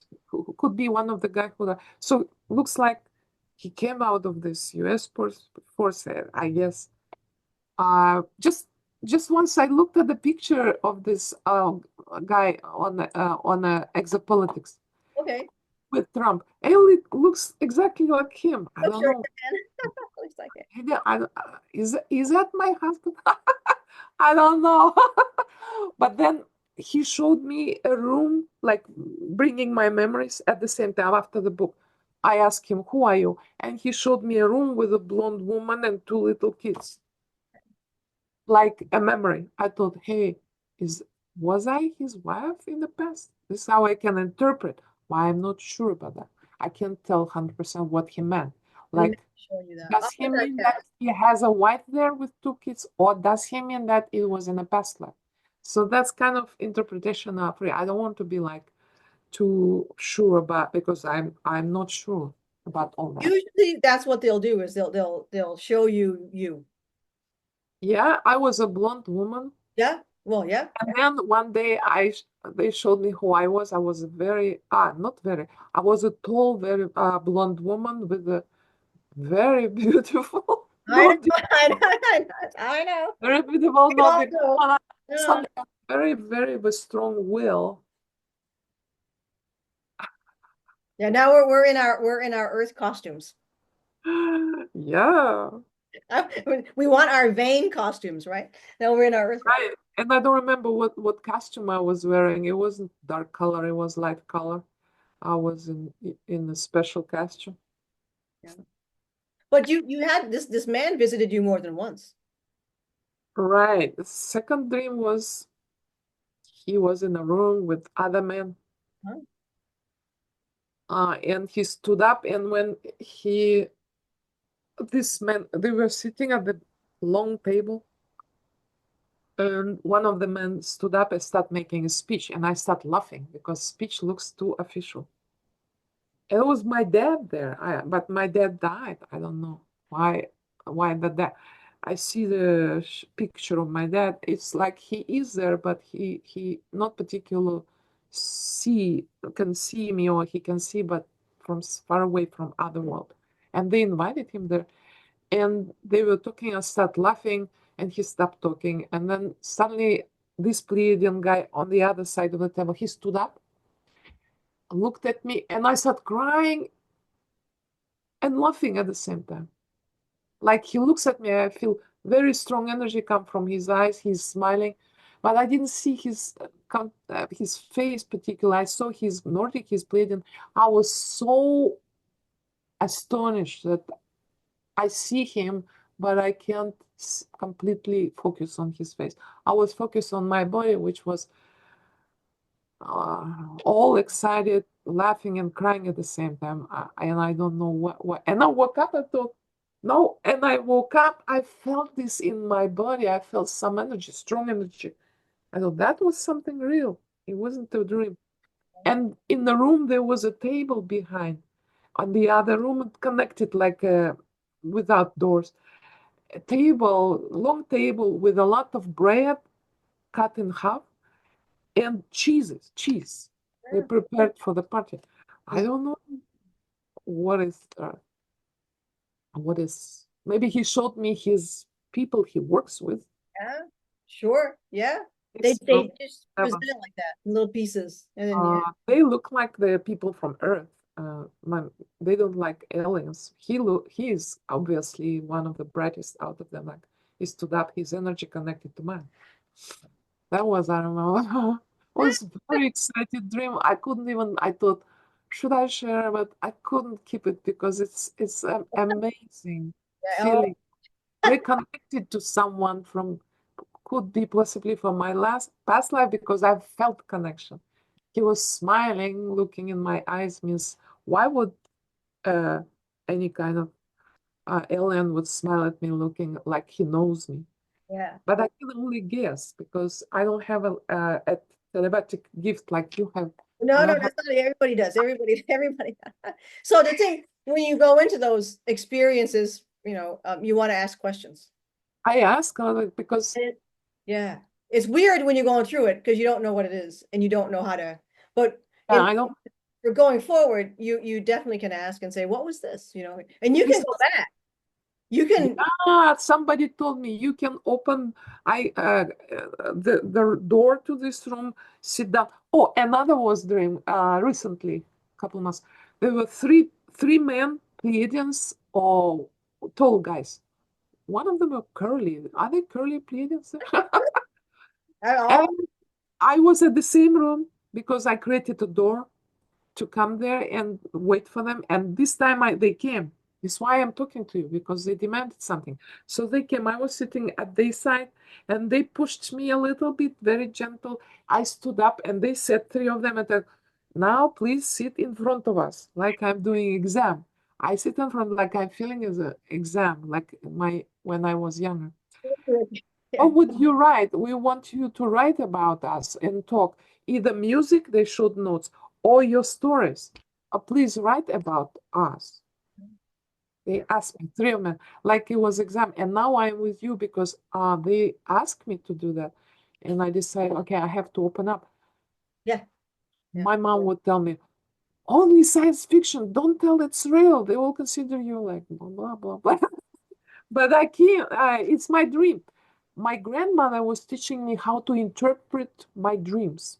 B: Could be one of the guy who. So looks like he came out of this U.S. force, I guess. Just once I looked at the picture of this guy on exopolitics
A: Okay.
B: with Trump, and it looks exactly like him. I
A: Looks
B: don't
A: sure
B: know.
A: looks like it.
B: Is that my husband? I don't know. But then he showed me a room, like bringing my memories at the same time after the book. I asked him, "Who are you?" And he showed me a room with a blonde woman and two little kids, like a memory. I thought, hey, was I his wife in the past? This is how I can interpret. Why I'm not sure about that. I can't tell 100% what he meant.
A: He may
B: Like,
A: have shown you that.
B: does
A: I'll
B: he
A: put that
B: mean that
A: down.
B: he has a wife there with two kids, or does he mean that it was in a past life? So that's kind of interpretation of free. I don't want to be like too sure about because I'm not sure about all that.
A: Usually that's what they'll do is they'll show you you.
B: Yeah, I was a blonde woman,
A: Yeah. Well, yeah.
B: and then one day they showed me who I was. I was a very not very. I was a tall, very blonde woman with a very beautiful
A: I know,
B: blonde,
A: I know, I know, I know.
B: very beautiful,
A: We
B: not
A: all
B: big,
A: know. Yeah.
B: some very, very with strong will.
A: Yeah, now we're in our Earth costumes.
B: Yeah,
A: We want our vain costumes, right? Now we're in our Earth.
B: right. And I don't remember what costume I was wearing. It wasn't dark color, it was light color. I was in a special costume.
A: Yeah. But you had this man visited you more than once.
B: Right. The second dream was he was in a room with other men,
A: Huh?
B: and he stood up, and when this man, they were sitting at the long table, And one of the men stood up and started making a speech, and I started laughing because speech looks too official. It was my dad there, but my dad died. I don't know why. Why that? I see the picture of my dad. It's like he is there, but he not particular see can see me, or he can see, but from far away from other world. And they invited him there, and they were talking. I started laughing, and he stopped talking. And then suddenly, this Pleiadian guy on the other side of the table, he stood up, looked at me, and I started crying and laughing at the same time. Like he looks at me, I feel very strong energy come from his eyes. He's smiling, but I didn't see his face particularly. I saw his Nordic, his Pleiadian. I was so astonished that I see him, but I can't completely focus on his face. I was focused on my body, which was all excited, laughing and crying at the same time. And I don't know what. And I woke up, I thought, no. And I woke up, I felt this in my body. I felt some energy, strong energy. I thought that was something real. It wasn't a dream. And in the room, there was a table behind. On the other room, it connected like without doors. A table, long table with a lot of bread cut in half and cheese. They
A: Yeah.
B: prepared for the party. I
A: Is-
B: don't know what is maybe he showed me his people he works with.
A: Yeah, sure. Yeah. They
B: It's
A: they just
B: never.
A: present it like that in little pieces. And then yeah.
B: They look like the people from Earth. They don't like aliens. He is obviously one of the brightest out of them. Like he stood up, his energy connected to mine. That was, I don't know, was very excited dream. I couldn't even, I thought, should I share? But I couldn't keep it because it's an amazing
A: Yeah. Oh,
B: feeling. Reconnected to someone from, could be possibly from my last past life because I felt connection. He was smiling, looking in my eyes means why would uh, any kind of alien would smile at me looking like he knows me?
A: yeah.
B: But I can only guess because I don't have a telepathic gift like you have. I
A: No, no,
B: don't have.
A: that's not everybody does. Everybody. So the thing when you go into those experiences, you want to ask questions.
B: I ask because
A: And yeah, it's weird when you're going through it because you don't know what it is and you don't know how to. But in
B: I don't.
A: for going forward, you definitely can ask and say, "What was this?" And you
B: This
A: can go
B: was
A: back. You can.
B: somebody told me you can open the door to this room, sit down. Oh, another was dream recently, couple months. There were three men, Pleiadians, or tall guys. One of them were curly. Are they curly Pleiadians?
A: At
B: And
A: all.
B: I was at the same room because I created a door to come there and wait for them. And this time they came. That's why I'm talking to you because they demanded something. So they came. I was sitting at their side and they pushed me a little bit, very gentle. I stood up and they said, three of them, and said, now please sit in front of us like I'm doing exam. I sit in front like I'm feeling as an exam, like my when I was younger.
A: Yeah.
B: What would you write? We want you to write about us and talk. Either music, they showed notes, or your stories. Please write about us. They asked me, three of them, like it was exam. And now I'm with you because they asked me to do that. And I decided, okay, I have to open up.
A: Yeah. Yeah.
B: My mom would tell me, only science fiction, don't tell it's real. They will consider you like blah, blah, blah, blah. But I can't, it's my dream. My grandmother was teaching me how to interpret my dreams.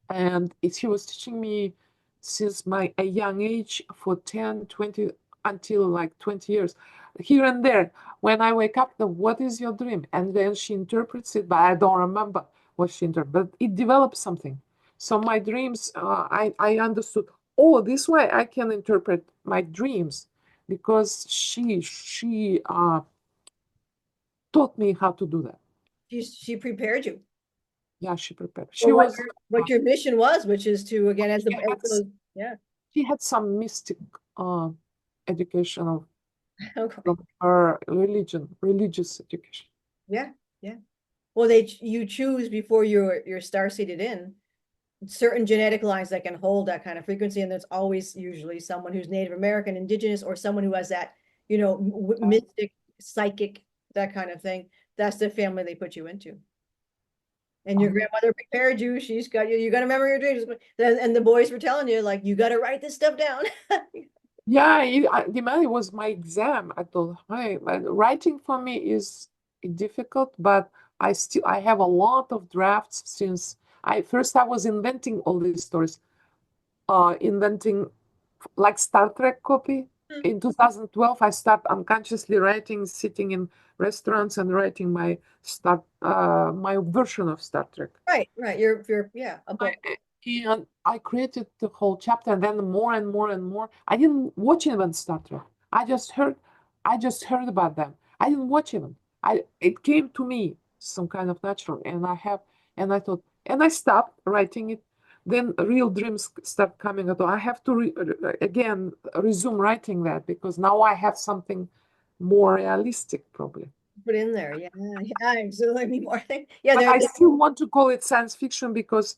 B: And she was teaching me since my a young age for 10, 20, until like 20 years, here and there. When I wake up, what is your dream? And then she interprets it, but I don't remember what she interpreted. But it develops something. So my dreams, I understood, oh, this way I can interpret my dreams because she taught me how to do that.
A: She prepared you
B: Yeah, she prepared.
A: for
B: She was
A: what your mission was, which is to again
B: she
A: as
B: had
A: those yeah.
B: she had some mystic uh, educational
A: Okay.
B: from her religious education.
A: Yeah. Yeah. Well, you choose before you're star seeded in certain genetic lines that can hold that kind of frequency, and there's always usually someone who's Native American, Indigenous, or someone who has that, mystic, psychic, that kind of thing. That's the family they put you into. And your
B: Oh,
A: grandmother prepared you. She's got you. You got to remember your dreams. And the boys were telling you, like, you got to write this stuff down.
B: yeah, the math was my exam. I thought, hey, but writing for me is difficult, but I have a lot of drafts since I was inventing all these stories, inventing like Star Trek copy. In 2012, I started unconsciously writing, sitting in restaurants and writing my version of Star Trek.
A: Right, right. Yeah, a book.
B: And I created the whole chapter, and then more and more and more. I didn't watch even Star Trek. I just heard about them. I didn't watch even. It came to me some kind of natural, and I thought, and I stopped writing it. Then real dreams start coming. I thought I have to again resume writing that because now I have something more realistic, probably.
A: Put in there. Yeah, yeah, absolutely. More thing. Yeah,
B: But I still want to call it science fiction because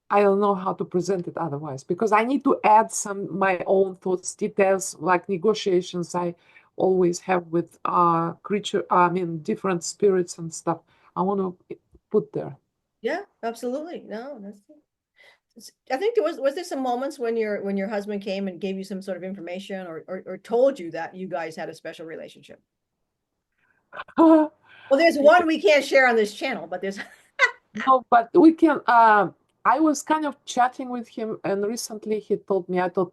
B: I don't know how to present it otherwise because I need to add some my own thoughts, details, like negotiations I always have with different spirits and stuff. I want to put there.
A: yeah, absolutely. No, I think was there some moments when your husband came and gave you some sort of information or told you that you guys had a special relationship? Well, there's one we can't share on this channel, but there's
B: No, but we can. I was kind of chatting with him, and recently he told me, I thought,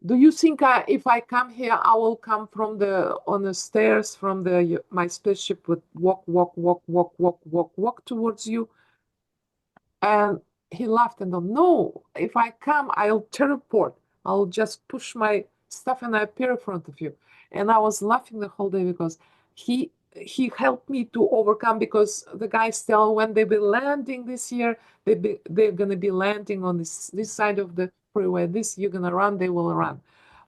B: do you think if I come here, I will come from on the stairs from my spaceship would walk, walk, walk, walk, walk, walk, walk towards you? And he laughed and said, no, if I come, I'll teleport. I'll just push my stuff and I appear in front of you. And I was laughing the whole day because he helped me to overcome because the guys tell when they be landing this year, they're gonna be landing on this side of the freeway. This you're gonna run, they will run.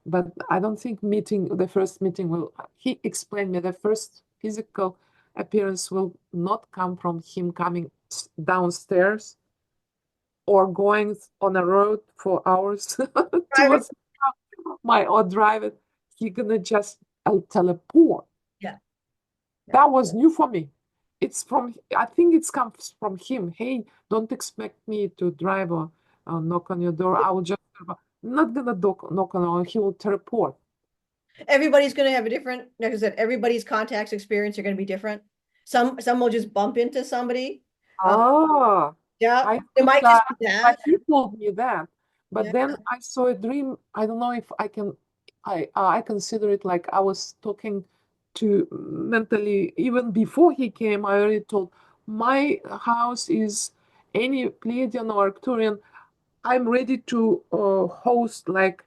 B: But I don't think the first meeting will he explained me the first physical appearance will not come from him coming downstairs or going on a road for hours
A: private.
B: towards my or drive it. You're gonna just teleport.
A: Yeah, yeah.
B: That was new for me. I think it comes from him. Hey, don't expect me to drive or knock on your door. I will just, not gonna knock on, he will teleport.
A: Everybody's going to have a different, like I said, everybody's contacts experience are going to be different. Some will just bump into somebody. Um,
B: Ah,
A: yeah,
B: I
A: it
B: thought
A: might just be that.
B: he told me that, but
A: Yeah.
B: then I saw a dream. I don't know if I can, I consider it like I was talking to mentally even before he came. I already told my house is any Pleiadian or Arcturian. I'm ready to host like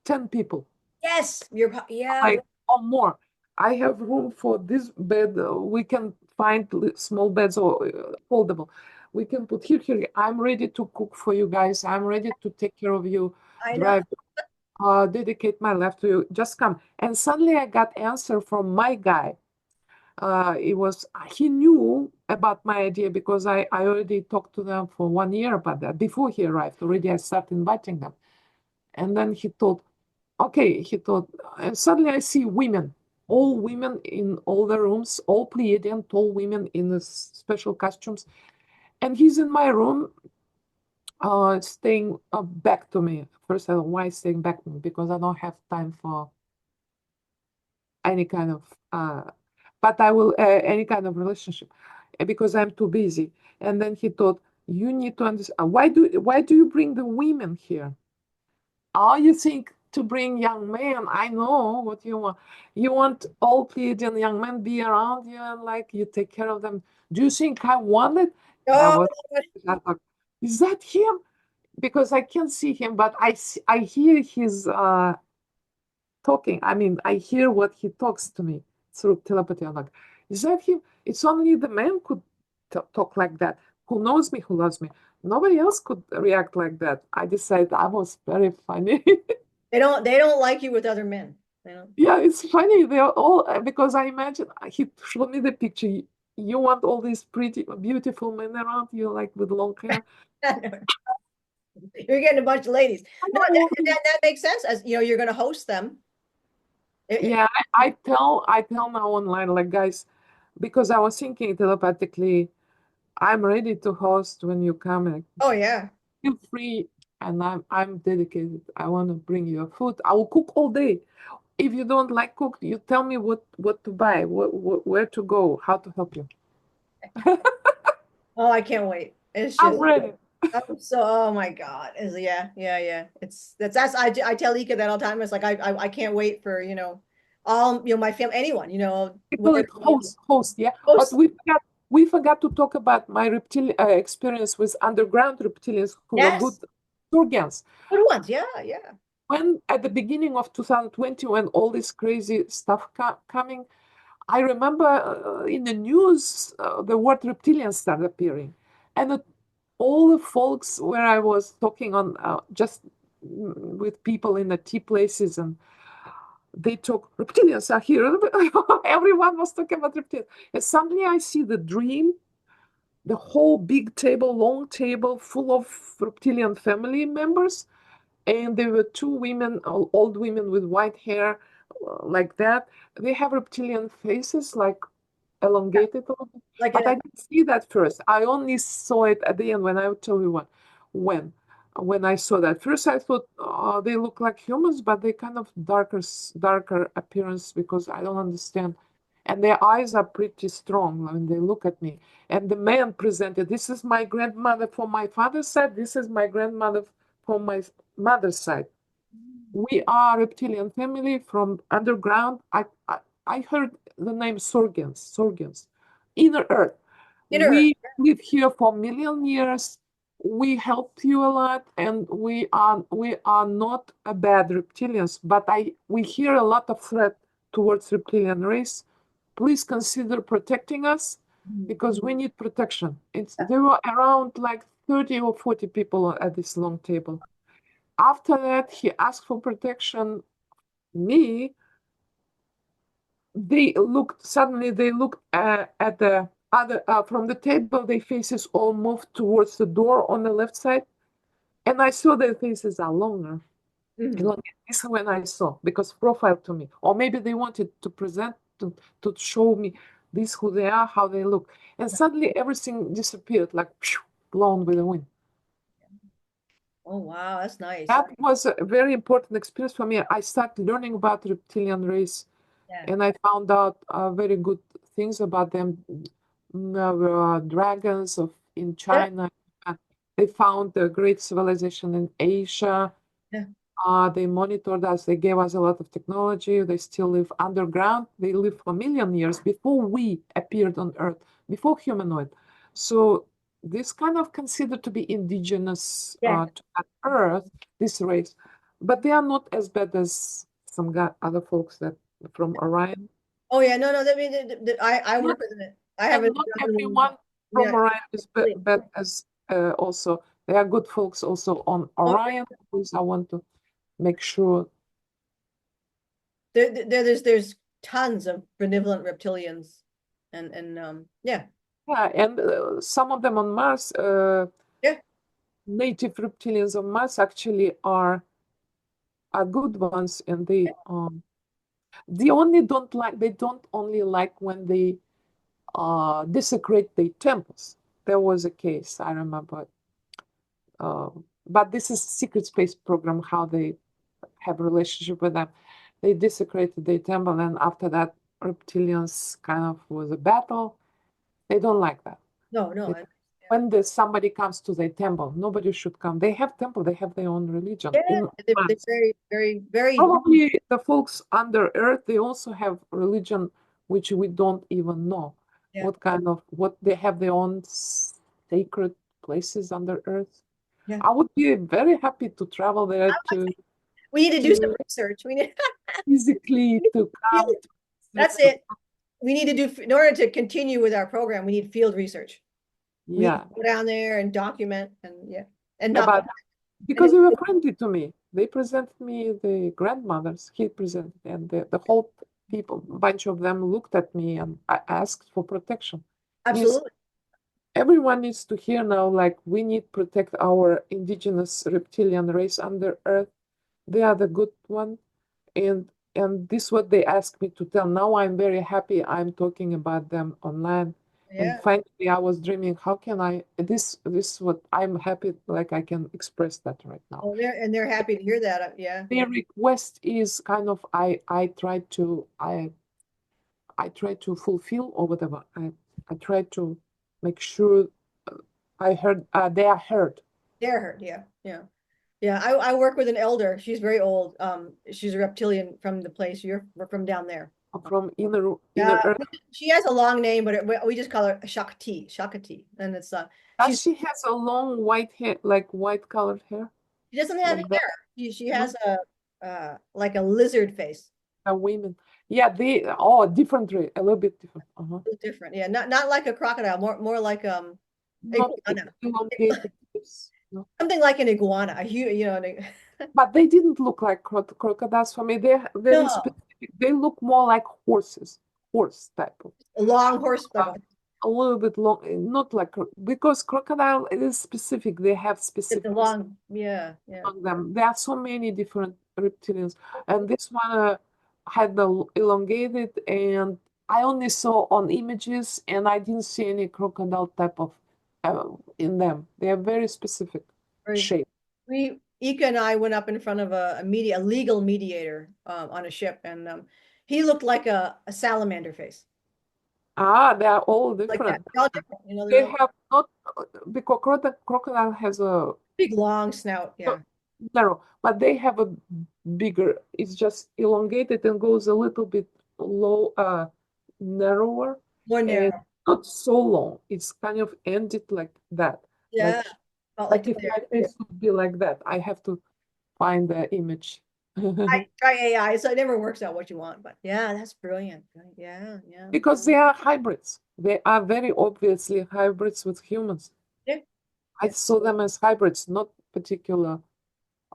B: 10 people
A: Yes, yeah.
B: like or more. I have room for this bed. We can find small beds or foldable. We can put here. I'm ready to cook for you guys. I'm ready to take care of you,
A: I know.
B: drive, dedicate my life to you. Just come. And suddenly I got answer from my guy. He knew about my idea because I already talked to them for 1 year about that. Before he arrived, already I started inviting them. And then he told, okay, he thought, and suddenly I see women, all women in all the rooms, all Pleiadian, tall women in the special costumes. And he's in my room, staying back to me. First, I don't know why he's staying back to me, because I don't have time for any kind of, but I will, any kind of relationship, because I'm too busy. And then he thought, you need to understand, why do you bring the women here? Oh, you think to bring young men? I know what you want. You want all Pleiadian young men be around you and like you take care of them. Do you think I want it? That
A: Oh,
B: was, I thought, is that him? Because I can't see him, but I hear his talking. I mean, I hear what he talks to me through telepathy. I'm like, is that him? It's only the man could talk like that. Who knows me? Who loves me? Nobody else could react like that. I decided I was very funny.
A: they don't like you with other men. You know?
B: Yeah, it's funny. They're all because I imagine he showed me the picture. You want all these pretty, beautiful men around you, like with long hair?
A: You're getting a bunch of ladies.
B: I
A: No,
B: don't want
A: that makes sense. As you know, you're going to host them.
B: Yeah, I tell now online, like guys, because I was thinking telepathically, I'm ready to host when you come and
A: Oh yeah.
B: feel free, and I'm dedicated. I want to bring you food. I will cook all day. If you don't like cook, you tell me what to buy, where to go, how to help you.
A: Oh, I can't wait. It's
B: I'm
A: just
B: ready.
A: I'm so oh my God. Is yeah, yeah, yeah. That's I tell Ika that all the time. It's like I can't wait for, all my family, anyone,
B: I call
A: where
B: it host, yeah. But
A: host.
B: we forgot to talk about my reptilian experience with underground reptilians who were good
A: Yes,
B: surgeons.
A: good ones. Yeah, yeah.
B: When at the beginning of 2020, when all this crazy stuff coming, I remember in the news the word reptilian started appearing, and all the folks where I was talking on just with people in the tea places, and they talk reptilians are here. Everyone was talking about reptilians, and suddenly I see the dream, the whole big table, long table full of reptilian family members, and there were two women, old women with white hair, like that. They have reptilian faces, like elongated a little bit.
A: Like in
B: But
A: a
B: I didn't see that first. I only saw it at the end when I will tell you what. When when I saw that. First I thought they look like humans, but they kind of darker appearance because I don't understand. And their eyes are pretty strong when they look at me. And the man presented, this is my grandmother from my father's side, this is my grandmother from my mother's side. We are reptilian family from underground. I heard the name Sorgens, inner earth.
A: inner.
B: We live here for a million years. We helped you a lot, and we are not a bad reptilians, but we hear a lot of threat towards reptilian race. Please consider protecting us because we need protection. There were around like 30 or 40 people at this long table. After that, he asked for protection. Me, they looked at the other from the table. Their faces all moved towards the door on the left side, and I saw their faces are longer.
A: Mhm.
B: Longer. This is when I saw because profile to me, or maybe they wanted to present to show me this who they are, how they look, and suddenly everything disappeared like phew, blown with the wind.
A: Oh wow, that's nice.
B: That was a very important experience for me. I started learning about reptilian race,
A: Yeah.
B: and I found out very good things about them. There were dragons in
A: Yeah.
B: China. and They found a great civilization in Asia.
A: Yeah.
B: They monitored us. They gave us a lot of technology. They still live underground. They lived for a million years before we appeared on Earth, before humanoid. So this kind of considered to be indigenous
A: Yeah.
B: to that Earth, this race, but they are not as bad as some other folks that from Orion.
A: Oh yeah, no, no. I mean, I
B: Not,
A: work with it. I have a
B: and not everyone from
A: yeah.
B: Orion is bad as also. There are good folks also on
A: Oh,
B: Orion, because I want to make sure.
A: there's tons of benevolent reptilians, and yeah,
B: Yeah, and some of them on Mars,
A: yeah.
B: native reptilians on Mars actually are good ones, and they don't only like when they desecrate their temples. There was a case I remember, uh, but this is secret space program how they have a relationship with them. They desecrated their temple, and after that, reptilians kind of was a battle. They don't like that.
A: No, no.
B: They when somebody comes to their temple, nobody should come. They have temple, they have their own religion.
A: Yeah,
B: In
A: they're
B: Mars,
A: very, very, very.
B: probably the folks under earth, they also have religion which we don't even know.
A: Yeah,
B: What they have their own sacred places under earth.
A: yeah.
B: I would be very happy to travel there
A: We need to do some
B: to
A: research. We need.
B: physically to come to visit,
A: That's
B: to,
A: it. We need to do in order to continue with our program. We need field research. We need to
B: yeah.
A: go down there and document, and yeah, and not
B: About
A: and
B: because they were friendly to me. They presented me the grandmothers. He presented, and the whole people, bunch of them looked at me and I asked for protection. Yes,
A: Absolutely.
B: everyone needs to hear now, like we need protect our indigenous reptilian race under Earth. They are the good one, and this what they asked me to tell. Now I'm very happy I'm talking about them online. And
A: Yeah.
B: finally I was dreaming, how can I this what I'm happy like I can express that right now.
A: Oh, they're happy to hear that. Yeah.
B: Their request is kind of I try to fulfill or whatever. I try to make sure I heard they are heard
A: They're hurt. Yeah. Yeah. Yeah. I work with an elder. She's very old. She's a reptilian from the place you're from down there.
B: from inner
A: Yeah.
B: earth.
A: She has a long name, but we just call her Shakti. Shakti. And it's
B: Does
A: she's
B: she has a long white hair, like white colored hair,
A: she doesn't have
B: like that?
A: hair. She has
B: No,
A: a like a lizard face.
B: women. Yeah, they oh different, a little bit different.
A: Different. Yeah. Not like a crocodile, more like
B: Not
A: iguana.
B: elongated lips, no.
A: Something like an iguana.
B: But they didn't look like crocodiles for me. They're very
A: No,
B: specific. They look more like horses, horse type of.
A: a long horse, like
B: Uh, a little bit long, not like because crocodile it is specific. They have
A: it's a
B: specifics
A: long, yeah, yeah.
B: among them. There are so many different reptilians, and this one had the elongated, and I only saw on images, and I didn't see any crocodile type of in them. They are very specific
A: Very,
B: shape.
A: Ika and I went up in front of a legal mediator on a ship, and he looked like a salamander face,
B: Ah, they are all
A: like that.
B: different.
A: They're all different, they're
B: They
A: all
B: have not because crocodile has a
A: big, long snout.
B: uh,
A: Yeah,
B: narrow, but they have a bigger. It's just elongated and goes a little bit low, narrower,
A: more
B: and
A: narrow.
B: not so long. It's kind of ended like that.
A: Yeah,
B: Like
A: felt like
B: like if
A: there.
B: my face would be like that, I have to find the image.
A: Try AI, so it never works out what you want. But yeah, that's brilliant. Yeah, yeah,
B: Because they are hybrids. They are very obviously hybrids with humans.
A: yeah,
B: I
A: yeah.
B: saw them as hybrids, not particular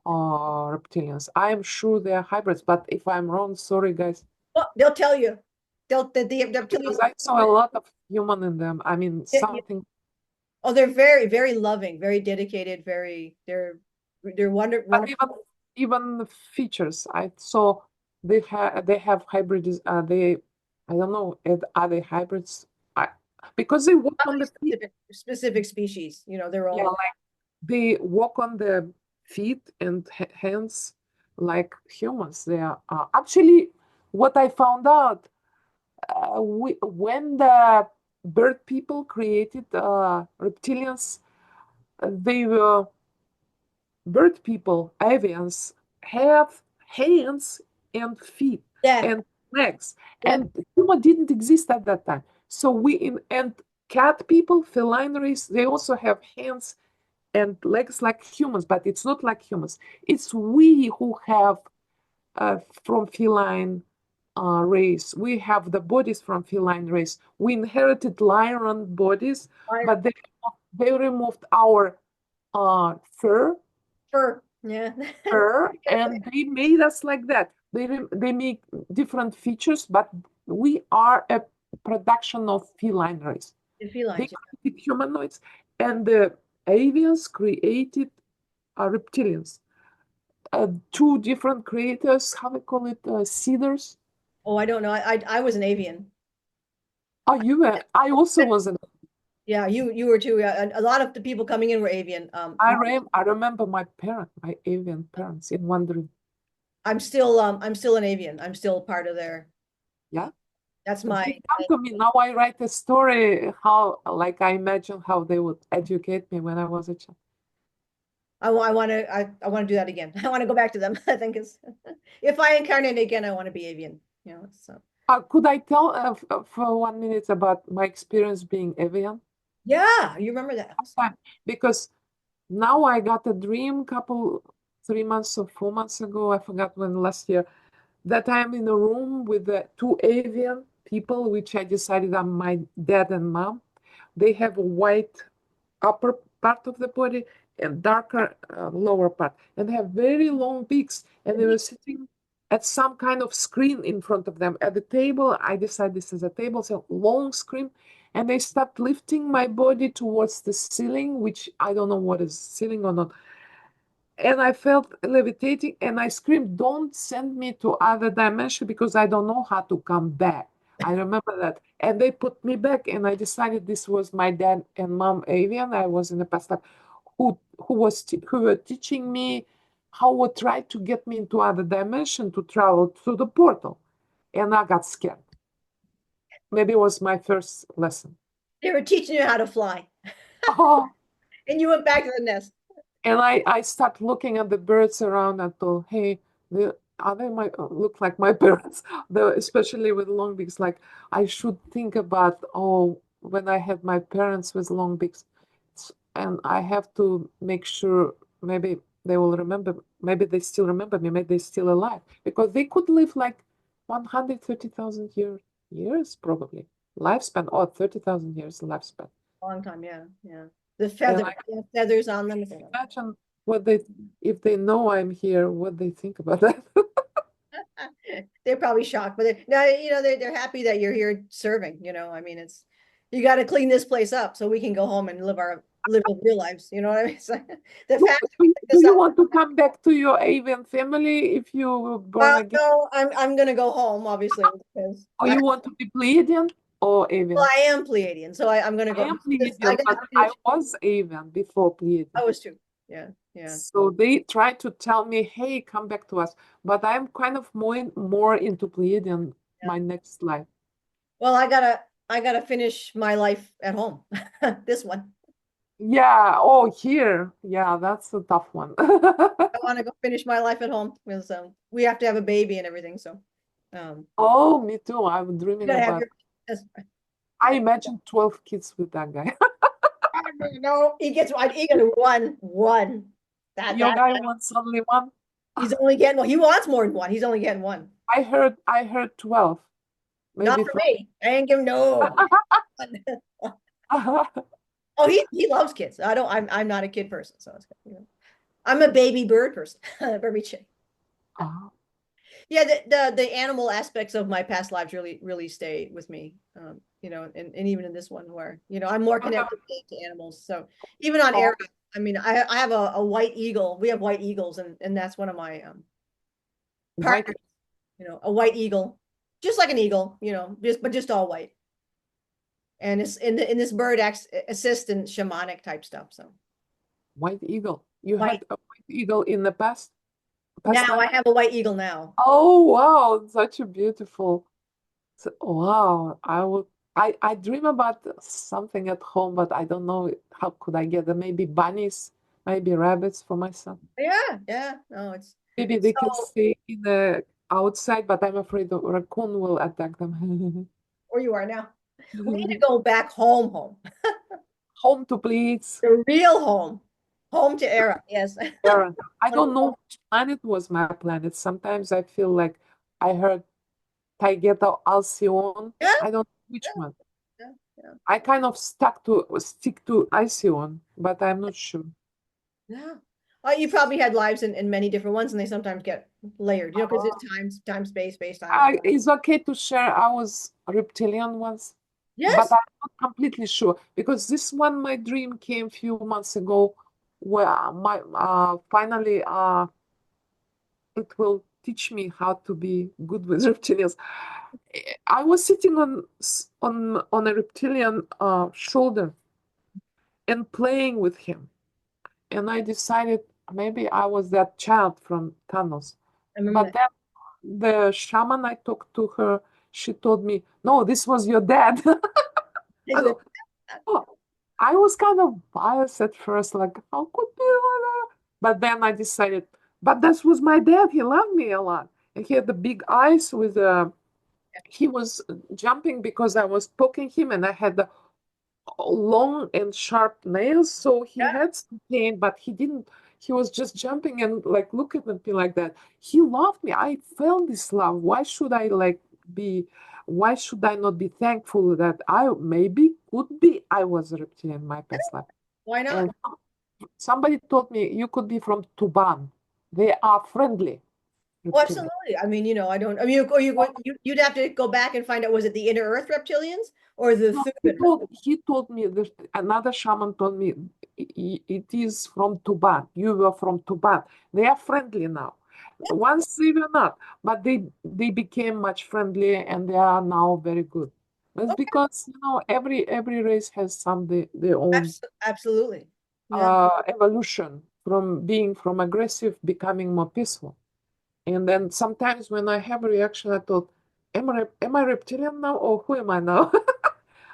B: reptilians. I am sure they are hybrids, but if I'm wrong, sorry guys,
A: Well, they'll tell you. They'll tell you.
B: because I saw a lot of human in them. I mean, something,
A: Oh, they're very, very loving, very dedicated, they're
B: but
A: wonderful.
B: even the features I saw, they have hybrids. They, I don't know, are they hybrids? I, because they walk on
A: Probably
B: the feet.
A: specific species, their
B: Yeah,
A: own.
B: like they walk on the feet and hands like humans. They are actually what I found out. When the bird people created reptilians, they were bird people, avians, have hands and feet
A: Yeah,
B: and legs,
A: yeah,
B: and human didn't exist at that time. So we in and cat people, feline race, they also have hands and legs like humans, but it's not like humans. It's we who have from feline race. We have the bodies from feline race. We inherited lion bodies,
A: fire,
B: but they removed our fur,
A: fur, yeah.
B: and they made us like that. They make different features, but we are a production of feline race.
A: The
B: They
A: felines, yeah.
B: created humanoids, and the avians created reptilians. Two different creators, how we call it, cedars.
A: Oh, I don't know. I was an avian.
B: Oh, you were. I also was an.
A: Yeah, you were too. Yeah, and a lot of the people coming in were avian.
B: I remember my avian parents in wondering.
A: I'm still an avian. I'm still part of their.
B: Yeah,
A: That's
B: they come
A: my.
B: to me now. I write a story how, like, I imagine how they would educate me when I was a child.
A: I want to do that again. I want to go back to them. I think it's if I incarnate again, I want to be avian. So
B: Could I tell for 1 minute about my experience being avian?
A: yeah, you remember that?
B: Time. Because now I got a dream 3 months or 4 months ago. I forgot when last year that I'm in a room with the two avian people, which I decided are my dad and mom. They have a white upper part of the body and darker lower part, and they have very long beaks. And they were sitting at some kind of screen in front of them at the table. I decided this is a table, so long screen, and they start lifting my body towards the ceiling, which I don't know what is ceiling or not. And I felt levitating, and I screamed, "Don't send me to other dimension because I don't know how to come back." I remember that. And they put me back, and I decided this was my dad and mom avian. I was in the past life who were teaching me how to try to get me into other dimension to travel through the portal. And I got scared. Maybe it was my first lesson.
A: They were teaching you how to fly,
B: Oh,
A: and you went back to the nest.
B: and I start looking at the birds around and thought, hey, are they might look like my parents, especially with long beaks. Like I should think about, oh, when I had my parents with long beaks, and I have to make sure maybe they will remember, maybe they still remember me, maybe they're still alive because they could live like 130,000 years probably lifespan or 30,000 years lifespan.
A: Long time, yeah, yeah. The
B: And
A: feather,
B: I
A: they have feathers on them.
B: imagine what they, if they know I'm here, what they think about that.
A: They're probably shocked, but now they're happy that you're here serving. I mean, it's you got to clean this place up so we can go home and live our real lives. You know what I mean? So, the
B: Do,
A: fact that we
B: do
A: took
B: do
A: this
B: you
A: up.
B: want to come back to your avian family if you were born
A: Well,
B: again?
A: no, I'm gonna go home obviously because
B: Or you want to be Pleiadian or avian?
A: I am Pleiadian, so I'm gonna
B: I
A: go.
B: am
A: I
B: Pleiadian,
A: gotta
B: but I
A: finish.
B: was avian before
A: I
B: Pleiadian.
A: was too. Yeah, yeah,
B: So they try to tell me, hey, come back to us. But I'm kind of more into Pleiadian
A: yeah.
B: my next life.
A: Well, I gotta finish my life at home. This one.
B: Yeah, oh, here. Yeah, that's a tough one.
A: I want to go finish my life at home because we have to have a baby and everything. So, um,
B: Oh, me too. I'm
A: you
B: dreaming
A: gotta have
B: about.
A: your. Yes.
B: I imagine 12 kids with that guy.
A: No, he gets one. That
B: Your
A: that
B: guy wants only one.
A: he's only getting one. He wants more than one. He's only getting one.
B: I heard 12.
A: Not
B: Maybe
A: for me. I ain't giving no. Oh, he loves kids. I'm not a kid person, so I'm a baby bird person. Very chick.
B: Ah,
A: Yeah, the animal aspects of my past lives really stay with me. And even in this one where, I'm more connected to animals. So even on
B: oh,
A: air, I mean, I have a white eagle. We have white eagles, and that's one of my
B: white.
A: partners, a white eagle, just like an eagle, just all white. And it's in this bird assistant shamanic type stuff. So
B: White eagle. You
A: white.
B: had a white eagle in the past
A: Now
B: life?
A: I have a white eagle now.
B: Oh, wow. Such a beautiful. Wow. I dream about something at home, but I don't know how could I get them. Maybe bunnies, maybe rabbits for my son.
A: Yeah, yeah. No, it's
B: Maybe they can
A: so
B: stay in the outside, but I'm afraid the raccoon will attack them.
A: where you are now. We need to go back home.
B: Home to please.
A: The real home to Era. Yes.
B: Aaron. I don't know which planet was my planet. Sometimes I feel like I heard Taigeta Alcyon.
A: Yeah,
B: I don't know which one.
A: yeah, yeah,
B: I kind of stick to Alcyon, but I'm not sure.
A: yeah. You probably had lives in many different ones, and they sometimes get layered, because it's time, space, space, time.
B: It's okay to share. I was reptilian once, but
A: Yes.
B: I'm not completely sure because this one, my dream came a few months ago, where my finally it will teach me how to be good with reptilians. I was sitting on a reptilian shoulder and playing with him, and I decided maybe I was that child from Thanos.
A: I remember
B: But
A: that.
B: then the shaman I talked to her, she told me, "No, this was your dad." I go, oh, I was kind of biased at first, like, how could be like that? But then I decided, but that was my dad. He loved me a lot. And he had the big eyes with he was jumping because I was poking him and I had the long and sharp nails. So he
A: Yeah.
B: had some pain, but he didn't, he was just jumping and like looking at me like that. He loved me. I felt this love. Why should I like be, why should I not be thankful that I maybe could be, I was a reptilian in my past life.
A: Why not?
B: And somebody told me you could be from Tuban. They are friendly.
A: Oh,
B: reptilian.
A: absolutely. I mean, I don't. I mean, or you'd have to go back and find out, was it the inner Earth reptilians or the
B: No,
A: Thuban?
B: he told me that another shaman told me it is from Tuban. You were from Tuban. They are friendly now. Once they were not, but they became much friendlier and they are now very good. That's
A: Okay,
B: because every race has their own
A: absolutely. Yeah.
B: evolution from being from aggressive becoming more peaceful. And then sometimes when I have a reaction, I thought, am I reptilian now or who am I now?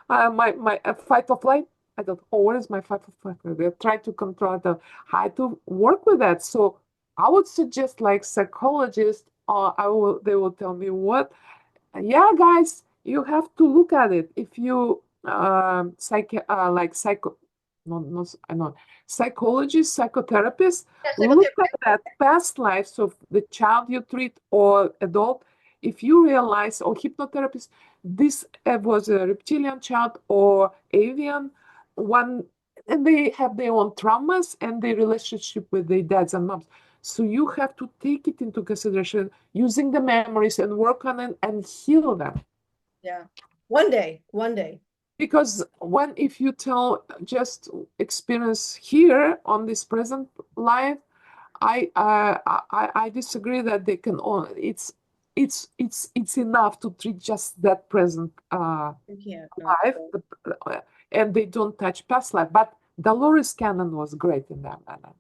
B: My fight or flight. I thought, oh, what is my fight or flight? They try to control the how to work with that. So I would suggest like psychologists, or they will tell me what. Yeah, guys, you have to look at it. If you like psycho, no, I know psychologists, psychotherapists,
A: Yeah,
B: look at
A: psychotherapy.
B: that past lives of the child you treat or adult. If you realize, or hypnotherapist, this was a reptilian child or avian one, and they have their own traumas and their relationship with their dads and moms. So you have to take it into consideration using the memories and work on it and heal them.
A: Yeah. One day, one day.
B: Because when if you tell just experience here on this present life, I disagree that they can it's enough to treat just that present
A: You can't. No.
B: life, and they don't touch past life. But Dolores Cannon was great in that manner.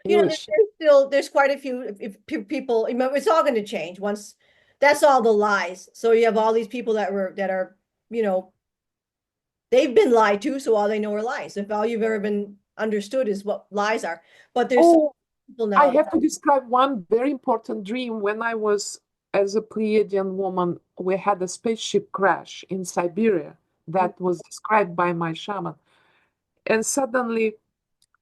B: He was
A: There's quite a few if people. It's all going to change once. That's all the lies. So you have all these people that are, you know, they've been lied to, so all they know are lies. If all you've ever been understood is what lies are, but there's some
B: oh,
A: people
B: I
A: now.
B: have to describe one very important dream. When I was as a Pleiadian woman, we had a spaceship crash in Siberia
A: Mm,
B: that was described by my shaman. And suddenly,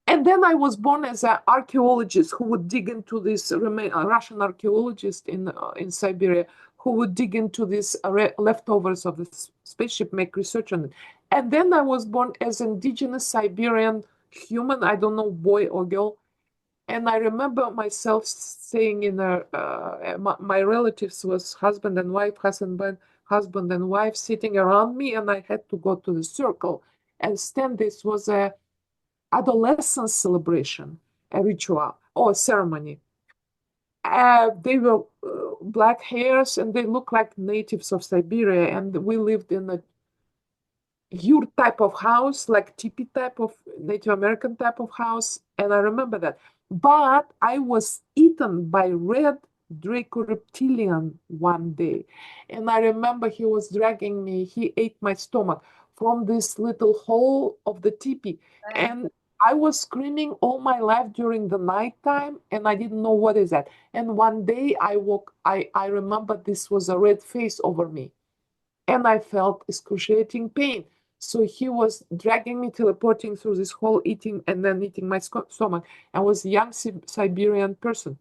B: and then I was born as an archaeologist who would dig into this Russian archaeologist in Siberia who would dig into these leftovers of the spaceship, make research on it. And then I was born as indigenous Siberian human, I don't know, boy or girl, and I remember myself saying my relatives was husband and wife sitting around me, and I had to go to the circle and stand. This was a adolescence celebration, a ritual or a ceremony. They were black hairs and they looked like natives of Siberia, and we lived in a yurt type of house, like teepee type of Native American type of house, and I remember that. But I was eaten by red Draco reptilian one day, and I remember he was dragging me. He ate my stomach from this little hole of the teepee,
A: bad.
B: and I was screaming all my life during the nighttime, and I didn't know what is that. And one day I woke. I remember this was a red face over me and I felt excruciating pain. So he was dragging me, teleporting through this hole, eating and then eating my stomach. I was a young Siberian person.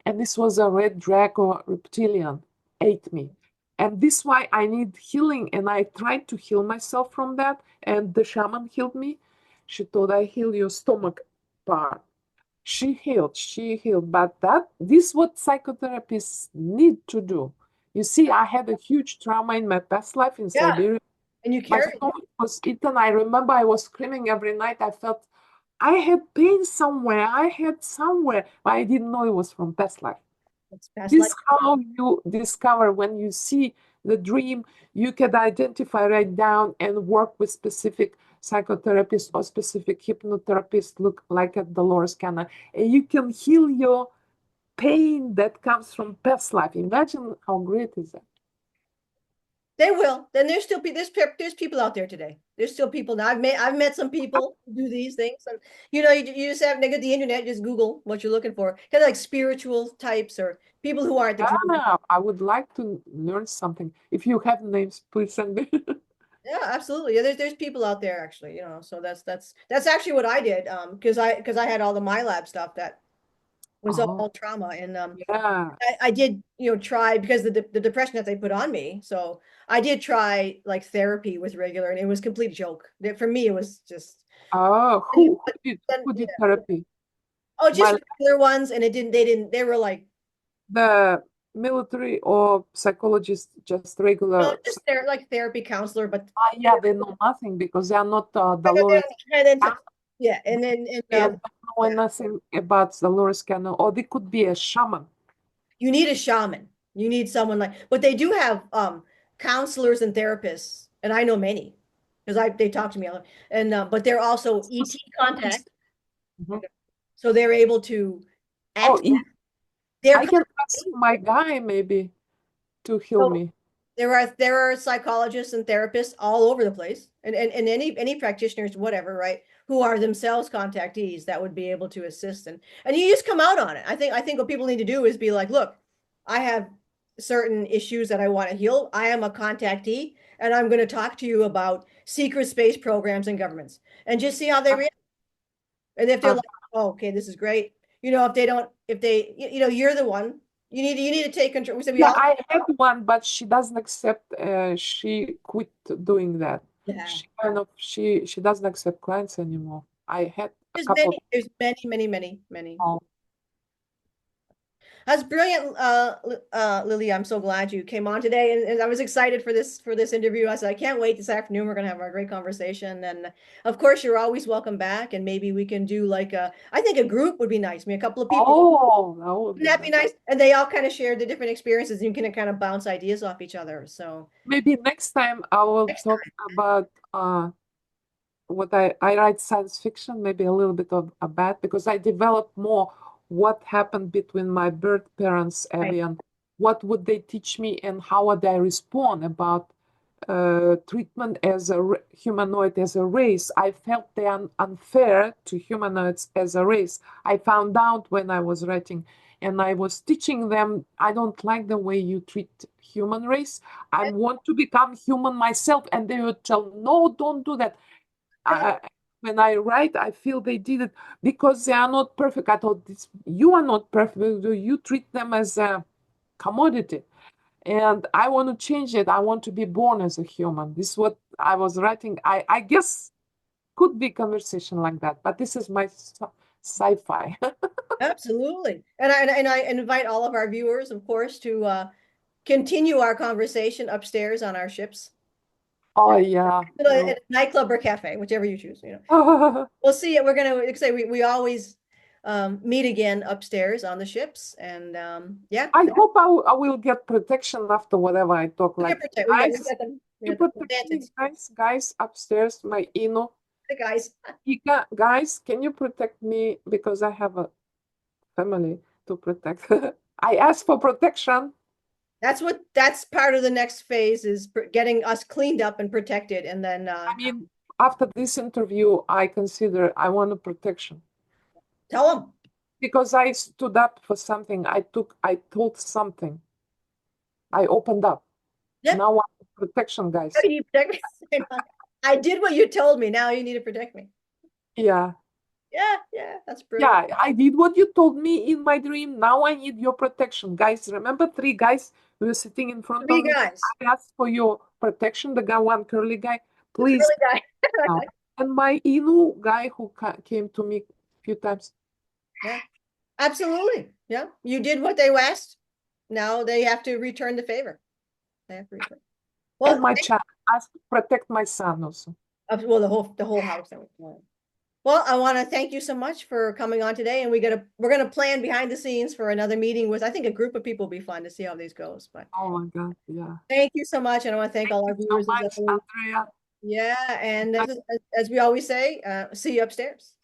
B: And this was a red draco reptilian, ate me. And this why I need healing. And I tried to heal myself from that. And the shaman healed me. She told I heal your stomach part. She healed, but this what psychotherapists need to do. You see, I had a huge trauma in my past life in
A: Yeah,
B: Siberia.
A: and you
B: My
A: carry it.
B: stomach was eaten. I remember I was screaming every night. I felt I had pain somewhere. I had somewhere, but I didn't know it was from past life.
A: It's past life.
B: This how you discover when you see the dream, you can identify, write down, and work with specific psychotherapists or specific hypnotherapists, look like at Dolores Cannon, and you can heal your pain that comes from past life. Imagine how great is that?
A: They will. Then there's still there's people out there today. There's still people now. I've met some people who do these things, and you just have to go to the internet, just Google what you're looking for. Kind of like spiritual types or people who aren't the traditional.
B: Yeah, I would like to learn something. If you have names, please send me.
A: Yeah, absolutely. Yeah, there's people out there actually, so that's actually what I did. Because I had all the MyLab stuff that was
B: Oh,
A: all trauma, and
B: yeah.
A: I did, try because the depression that they put on me. So I did try like therapy with regular, and it was a complete joke. For me, it was just,
B: Oh,
A: then,
B: who
A: yeah.
B: did therapy?
A: Oh,
B: My
A: just regular ones, and it didn't. They didn't. They were like
B: the military or psychologist, just
A: No,
B: regular.
A: just they're like therapy counselor, but
B: Yeah, they know nothing because they are not
A: they
B: Dolores
A: don't- and then
B: Cannon,
A: yeah, and then
B: and don't know nothing about Dolores Cannon, or they could be a shaman.
A: you need a shaman. You need someone like, but they do have counselors and therapists, and I know many because I they talk to me, and but they're also ET contact,
B: Mhm.
A: so they're able to
B: Oh,
A: access their
B: I can ask my guy maybe to heal
A: so
B: me.
A: there are psychologists and therapists all over the place, and any practitioners, whatever, right, who are themselves contactees that would be able to assist and you just come out on it. I think what people need to do is be like, look, I have certain issues that I want to heal. I am a contactee, and I'm going to talk to you about secret space programs and governments, and just see how they
B: Uh,
A: react. And if they're
B: uh,
A: like, oh, okay, this is great, if they don't, if they, you're the one. You need to take control. We said we
B: yeah,
A: all.
B: I had one, but she doesn't accept. She quit doing that.
A: Yeah.
B: She doesn't accept clients anymore. I had a
A: There's
B: couple.
A: many, there's many, many, many, many.
B: Oh,
A: That's brilliant, Lily. I'm so glad you came on today, and I was excited for this interview. I said I can't wait this afternoon. We're gonna have a great conversation, and of course, you're always welcome back. And maybe we can do like I think a group would be nice. I mean, a couple of people.
B: that would
A: Wouldn't
B: be
A: that be
B: nice.
A: nice? And they all kind of share the different experiences, and you can kind of bounce ideas off each other. So
B: Maybe next time I will
A: next
B: talk about what I write science fiction, maybe a little bit of a bad, because I develop more what happened between my birth parents,
A: time,
B: avian, what would they teach me and how would I respond about treatment as a humanoid as a race. I felt they are unfair to humanoids as a race. I found out when I was writing and I was teaching them, I don't like the way you treat human race. I want to become human myself. And they would tell, no, don't do that. I, when I write, I feel they did it because they are not perfect. I thought, this, you are not perfect. You treat them as a commodity. And I want to change it. I want to be born as a human. This is what I was writing. I guess could be conversation like that, but this is my sci-fi.
A: absolutely. And I invite all of our viewers, of course, to continue our conversation upstairs on our ships.
B: Oh yeah.
A: At a nightclub or cafe, whichever you choose. We'll see it. We're gonna like I say we always meet again upstairs on the ships, and yeah,
B: I hope I will get protection after whatever I talk.
A: we get
B: Like,
A: protect. We
B: guys,
A: got them. We
B: you
A: got the
B: protect me,
A: advantage.
B: guys upstairs, my Ino.
A: The guys.
B: Ika, guys, can you protect me because I have a family to protect? I asked for protection.
A: That's part of the next phase is getting us cleaned up and protected, and then
B: I mean, after this interview, I consider I want a protection
A: tell them.
B: because I stood up for something. I told something. I opened up.
A: Yep.
B: Now I want protection,
A: How
B: guys.
A: do you protect me? I did what you told me. Now you need to protect me.
B: Yeah.
A: Yeah, yeah, that's brilliant.
B: Yeah, I did what you told me in my dream. Now I need your protection, guys. Remember, three guys were sitting in front
A: Three
B: of me.
A: guys.
B: I asked for your protection. The guy, one curly guy,
A: The
B: please.
A: curly guy.
B: Now. And my Inu guy who came to me a few times.
A: Yeah, absolutely. Yeah, you did what they asked. Now they have to return the favor. They have to return.
B: And
A: Well,
B: my child asked to protect my son also.
A: well, the whole house. Well, I want to thank you so much for coming on today, and we're gonna plan behind the scenes for another meeting with I think a group of people will be fun to see how these goes. But
B: Oh my God, yeah.
A: thank you so much, and I want to thank
B: Thank
A: all
B: you
A: our
B: so
A: viewers as
B: much,
A: always.
B: Andrea.
A: Yeah, and
B: I
A: as we always say, see you upstairs.